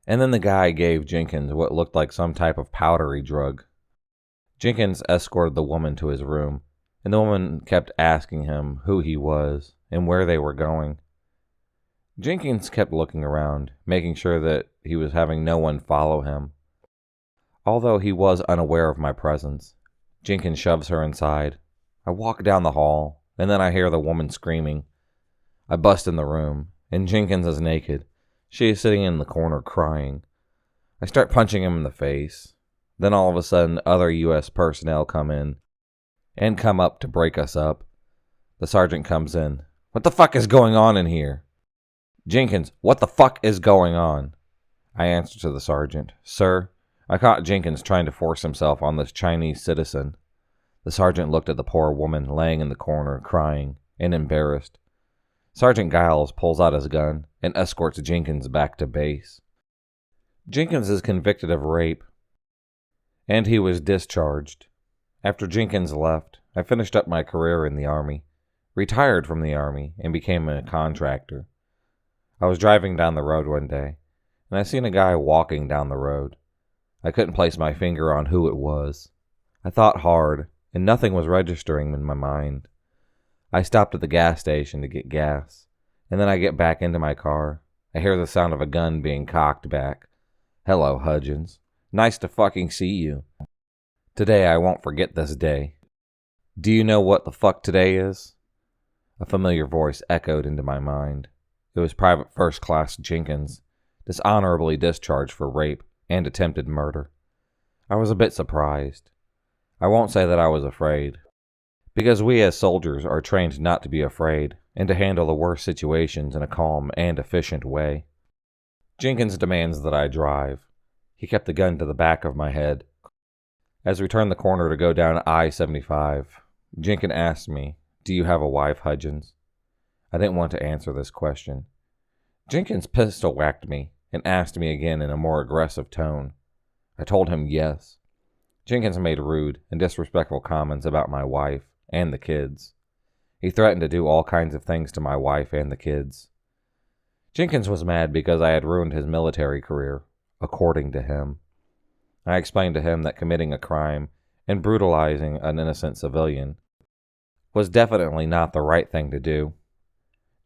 And then the guy gave Jenkins what looked like some type of powdery drug. Jenkins escorted the woman to his room, and the woman kept asking him who he was and where they were going. Jenkins kept looking around, making sure that he was having no one follow him. Although he was unaware of my presence, Jenkins shoves her inside. I walk down the hall, and then I hear the woman screaming. I bust in the room, and Jenkins is naked. She is sitting in the corner crying. I start punching him in the face. Then all of a sudden, other U.S. personnel come in and come up to break us up. The sergeant comes in. What the fuck is going on in here? Jenkins, what the fuck is going on? I answer to the sergeant. Sir, I caught Jenkins trying to force himself on this Chinese citizen. The sergeant looked at the poor woman laying in the corner, crying and embarrassed. Sergeant Giles pulls out his gun and escorts Jenkins back to base. Jenkins is convicted of rape, and he was discharged. After Jenkins left, I finished up my career in the Army, retired from the Army, and became a contractor. I was driving down the road one day, and I seen a guy walking down the road. I couldn't place my finger on who it was. I thought hard, and nothing was registering in my mind. I stopped at the gas station to get gas, and then I get back into my car. I hear the sound of a gun being cocked back. Hello, Hudgens. Nice to fucking see you. Today I won't forget this day. Do you know what the fuck today is? A familiar voice echoed into my mind. It was Private First Class Jenkins, dishonorably discharged for rape and attempted murder. I was a bit surprised. I won't say that I was afraid, because we as soldiers are trained not to be afraid and to handle the worst situations in a calm and efficient way. Jenkins demands that I drive. He kept the gun to the back of my head. As we turned the corner to go down I-75, Jenkins asked me, Do you have a wife, Hudgens? I didn't want to answer this question. Jenkins pistol whacked me and asked me again in a more aggressive tone. I told him yes. Jenkins made rude and disrespectful comments about my wife and the kids. He threatened to do all kinds of things to my wife and the kids. Jenkins was mad because I had ruined his military career, according to him. I explained to him that committing a crime and brutalizing an innocent civilian was definitely not the right thing to do.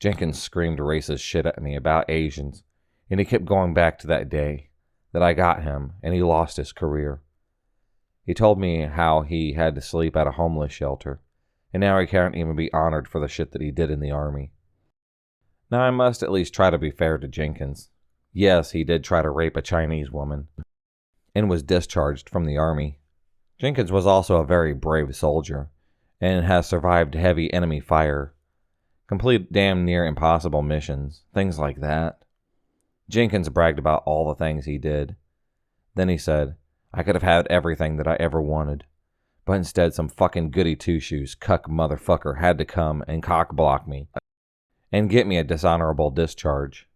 Jenkins screamed racist shit at me about Asians, and he kept going back to that day that I got him and he lost his career. He told me how he had to sleep at a homeless shelter, and now he can't even be honored for the shit that he did in the Army. Now I must at least try to be fair to Jenkins. Yes, he did try to rape a Chinese woman and was discharged from the Army. Jenkins was also a very brave soldier and has survived heavy enemy fire, complete damn near impossible missions, things like that. Jenkins bragged about all the things he did. Then he said, I could have had everything that I ever wanted, but instead some fucking goody two-shoes cuck motherfucker had to come and cock-block me and get me a dishonorable discharge.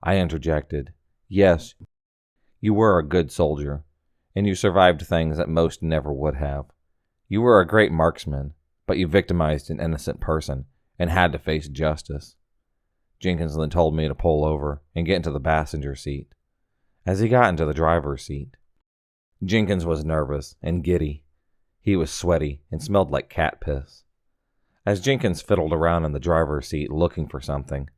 I interjected, Yes, you were a good soldier, and you survived things that most never would have. You were a great marksman, but you victimized an innocent person and had to face justice. Jenkins then told me to pull over and get into the passenger seat. As he got into the driver's seat, Jenkins was nervous and giddy. He was sweaty and smelled like cat piss. As Jenkins fiddled around in the driver's seat looking for something,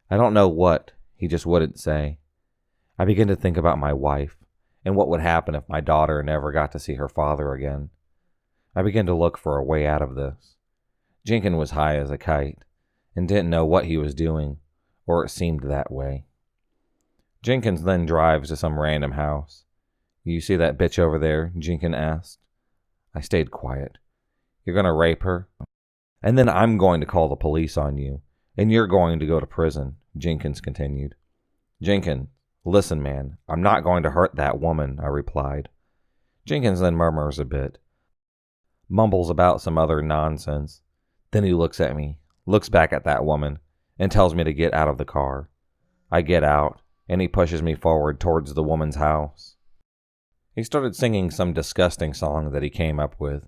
I don't know what, he just wouldn't say. I began to think about my wife and what would happen if my daughter never got to see her father again. I began to look for a way out of this. Jenkins was high as a kite and didn't know what he was doing, or it seemed that way. Jenkins then drives to some random house. You see that bitch over there? Jenkins asked. I stayed quiet. You're going to rape her? And then I'm going to call the police on you, and you're going to go to prison, Jenkins continued. Jenkins, listen, man, I'm not going to hurt that woman, I replied. Jenkins then murmurs a bit, mumbles about some other nonsense. Then he looks at me, looks back at that woman, and tells me to get out of the car. I get out, and he pushes me forward towards the woman's house. He started singing some disgusting song that he came up with.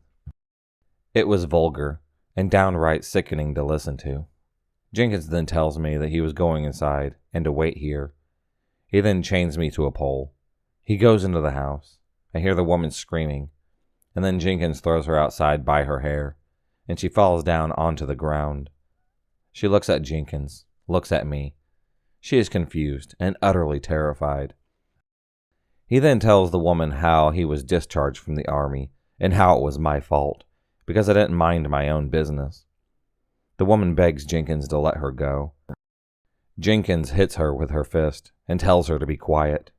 It was vulgar and downright sickening to listen to. Jenkins then tells me that he was going inside and to wait here. He then chains me to a pole. He goes into the house. I hear the woman screaming, and then Jenkins throws her outside by her hair, and she falls down onto the ground. She looks at Jenkins, looks at me. She is confused and utterly terrified. He then tells the woman how he was discharged from the Army and how it was my fault, because I didn't mind my own business. The woman begs Jenkins to let her go. Jenkins hits her with her fist and tells her to be quiet.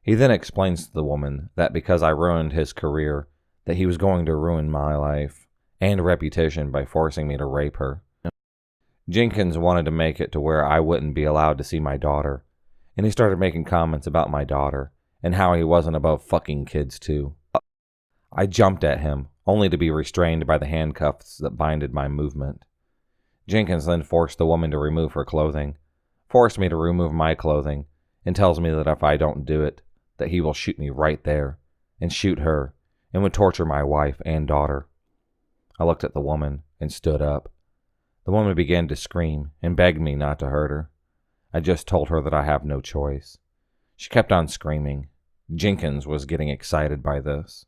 He then explains to the woman that because I ruined his career, that he was going to ruin my life and reputation by forcing me to rape her. Jenkins wanted to make it to where I wouldn't be allowed to see my daughter, and he started making comments about my daughter and how he wasn't above fucking kids too. I jumped at him, only to be restrained by the handcuffs that binded my movement. Jenkins then forced the woman to remove her clothing, forced me to remove my clothing, and tells me that if I don't do it, that he will shoot me right there, and shoot her, and would torture my wife and daughter. I looked at the woman and stood up. The woman began to scream and begged me not to hurt her. I just told her that I have no choice. She kept on screaming. Jenkins was getting excited by this.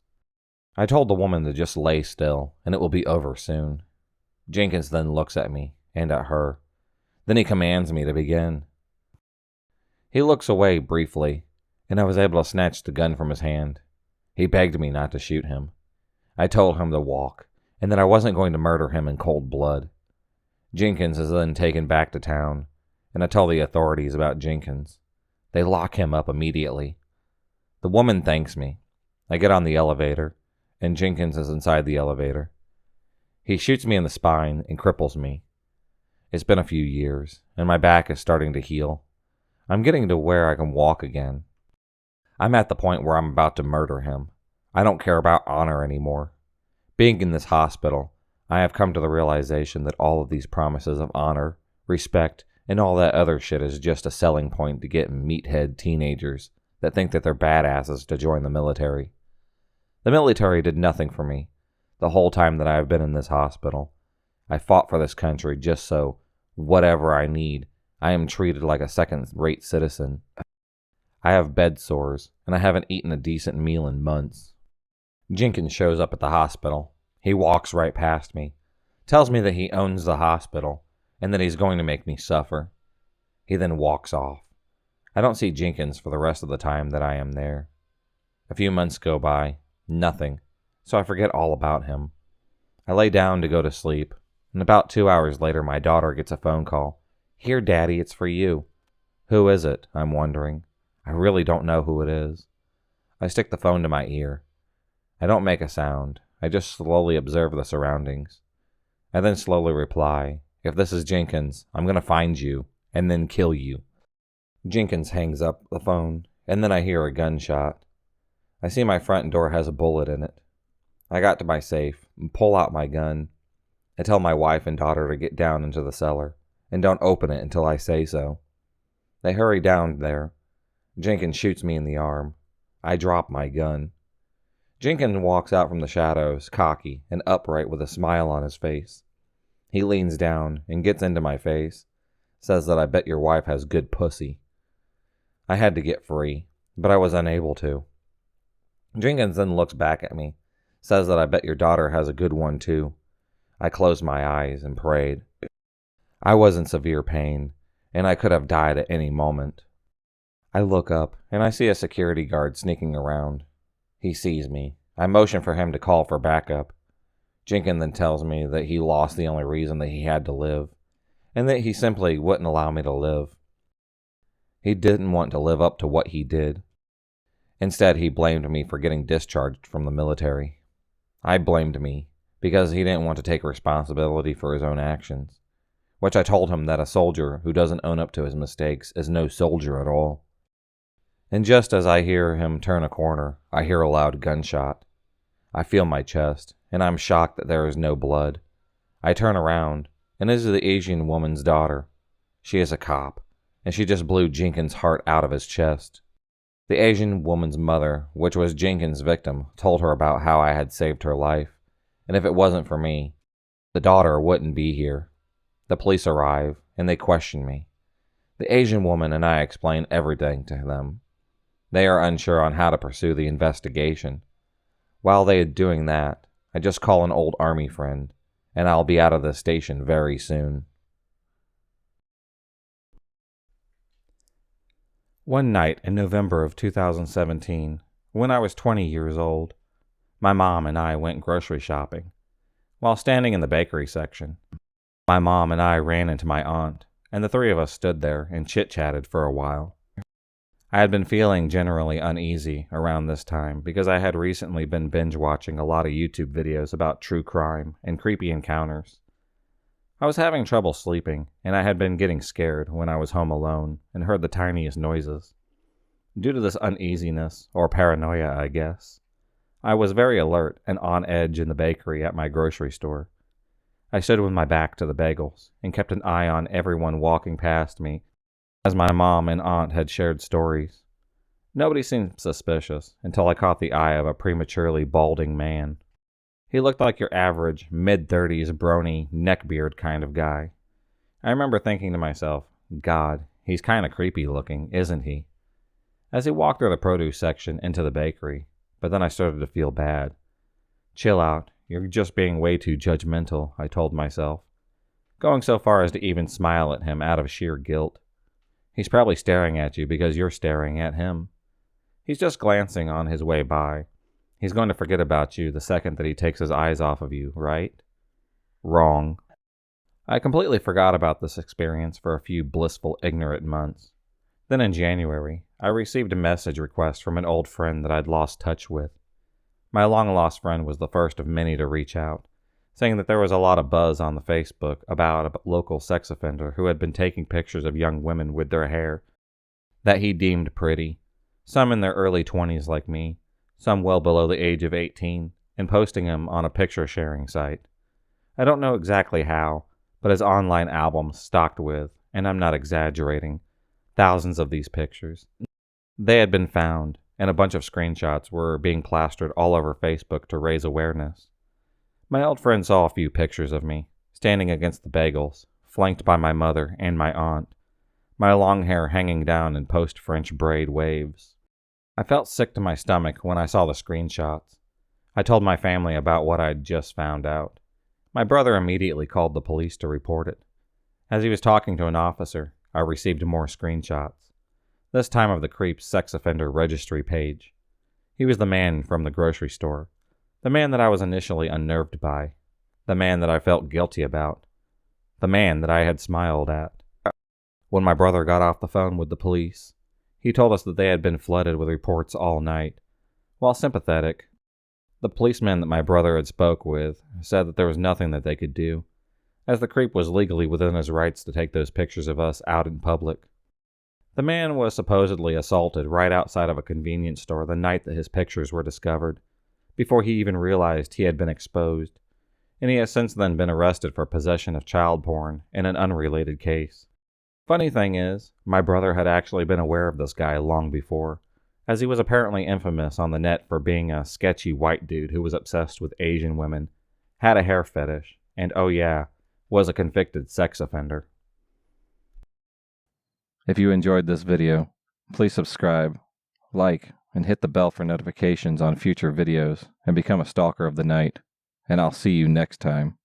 I told the woman to just lay still, and it will be over soon. Jenkins then looks at me and at her. Then he commands me to begin. He looks away briefly, and I was able to snatch the gun from his hand. He begged me not to shoot him. I told him to walk, and that I wasn't going to murder him in cold blood. Jenkins is then taken back to town, and I tell the authorities about Jenkins. They lock him up immediately. The woman thanks me. I get on the elevator, and Jenkins is inside the elevator. He shoots me in the spine and cripples me. It's been a few years, and my back is starting to heal. I'm getting to where I can walk again. I'm at the point where I'm about to murder him. I don't care about honor anymore. Being in this hospital, I have come to the realization that all of these promises of honor, respect, and all that other shit is just a selling point to get meathead teenagers that think that they're badasses to join the military. The military did nothing for me the whole time that I have been in this hospital. I fought for this country just so, whatever I need, I am treated like a second-rate citizen. I have bed sores, and I haven't eaten a decent meal in months. Jenkins shows up at the hospital. He walks right past me, tells me that he owns the hospital, and that he's going to make me suffer. He then walks off. I don't see Jenkins for the rest of the time that I am there. A few months go by, nothing, so I forget all about him. I lay down to go to sleep, and about 2 hours later my daughter gets a phone call. "Here, Daddy, it's for you." Who is it? I'm wondering. I really don't know who it is. I stick the phone to my ear. I don't make a sound. I just slowly observe the surroundings. I then slowly reply, "If this is Jenkins, I'm going to find you, and then kill you." Jenkins hangs up the phone, and then I hear a gunshot. I see my front door has a bullet in it. I got to my safe and pull out my gun. I tell my wife and daughter to get down into the cellar, and don't open it until I say so. They hurry down there. Jenkins shoots me in the arm. I drop my gun. Jenkins walks out from the shadows, cocky and upright with a smile on his face. He leans down and gets into my face, says that I bet your wife has good pussy. I had to get free, but I was unable to. Jenkins then looks back at me, says that I bet your daughter has a good one too. I closed my eyes and prayed. I was in severe pain, and I could have died at any moment. I look up, and I see a security guard sneaking around. He sees me. I motion for him to call for backup. Jenkins then tells me that he lost the only reason that he had to live, and that he simply wouldn't allow me to live. He didn't want to live up to what he did. Instead, he blamed me for getting discharged from the military. I blamed me, because he didn't want to take responsibility for his own actions, which I told him that a soldier who doesn't own up to his mistakes is no soldier at all. And just as I hear him turn a corner, I hear a loud gunshot. I feel my chest, and I'm shocked that there is no blood. I turn around, and it is the Asian woman's daughter. She is a cop, and she just blew Jenkins' heart out of his chest. The Asian woman's mother, which was Jenkins' victim, told her about how I had saved her life, and if it wasn't for me, the daughter wouldn't be here. The police arrive, and they question me. The Asian woman and I explain everything to them. They are unsure on how to pursue the investigation. While they are doing that, I just call an old army friend, and I'll be out of the station very soon. One night in November of 2017, when I was 20 years old, My mom and I went grocery shopping. While standing in the bakery section, my mom and I ran into my aunt, and the three of us stood there and chit-chatted for a while. I had been feeling generally uneasy around this time because I had recently been binge-watching a lot of YouTube videos about true crime and creepy encounters. I was having trouble sleeping, and I had been getting scared when I was home alone and heard the tiniest noises. Due to this uneasiness, or paranoia, I guess, I was very alert and on edge in the bakery at my grocery store. I stood with my back to the bagels and kept an eye on everyone walking past me, as my mom and aunt had shared stories. Nobody seemed suspicious until I caught the eye of a prematurely balding man. He looked like your average mid-30s brawny neckbeard kind of guy. I remember thinking to myself, God, he's kind of creepy looking, isn't he? As he walked through the produce section into the bakery, but then I started to feel bad. Chill out, you're just being way too judgmental, I told myself, going so far as to even smile at him out of sheer guilt. He's probably staring at you because you're staring at him. He's just glancing on his way by. He's going to forget about you the second that he takes his eyes off of you, right? Wrong. I completely forgot about this experience for a few blissful, ignorant months. Then in January, I received a message request from an old friend that I'd lost touch with. My long-lost friend was the first of many to reach out, saying that there was a lot of buzz on the Facebook about a local sex offender who had been taking pictures of young women with their hair that he deemed pretty, some in their early 20s like me, some well below the age of 18, and posting them on a picture-sharing site. I don't know exactly how, but his online album stocked with, and I'm not exaggerating, thousands of these pictures. They had been found, and a bunch of screenshots were being plastered all over Facebook to raise awareness. My old friend saw a few pictures of me, standing against the bagels, flanked by my mother and my aunt, my long hair hanging down in post-French braid waves. I felt sick to my stomach when I saw the screenshots. I told my family about what I'd just found out. My brother immediately called the police to report it. As he was talking to an officer, I received more screenshots, this time of the creep's sex offender registry page. He was the man from the grocery store, the man that I was initially unnerved by, the man that I felt guilty about, the man that I had smiled at. When my brother got off the phone with the police, he told us that they had been flooded with reports all night. While sympathetic, the policeman that my brother had spoke with said that there was nothing that they could do, as the creep was legally within his rights to take those pictures of us out in public. The man was supposedly assaulted right outside of a convenience store the night that his pictures were discovered, before he even realized he had been exposed, and he has since then been arrested for possession of child porn in an unrelated case. Funny thing is, my brother had actually been aware of this guy long before, as he was apparently infamous on the net for being a sketchy white dude who was obsessed with Asian women, had a hair fetish, and oh yeah, was a convicted sex offender. If you enjoyed this video, please subscribe, like, and hit the bell for notifications on future videos and become a stalker of the night. And I'll see you next time.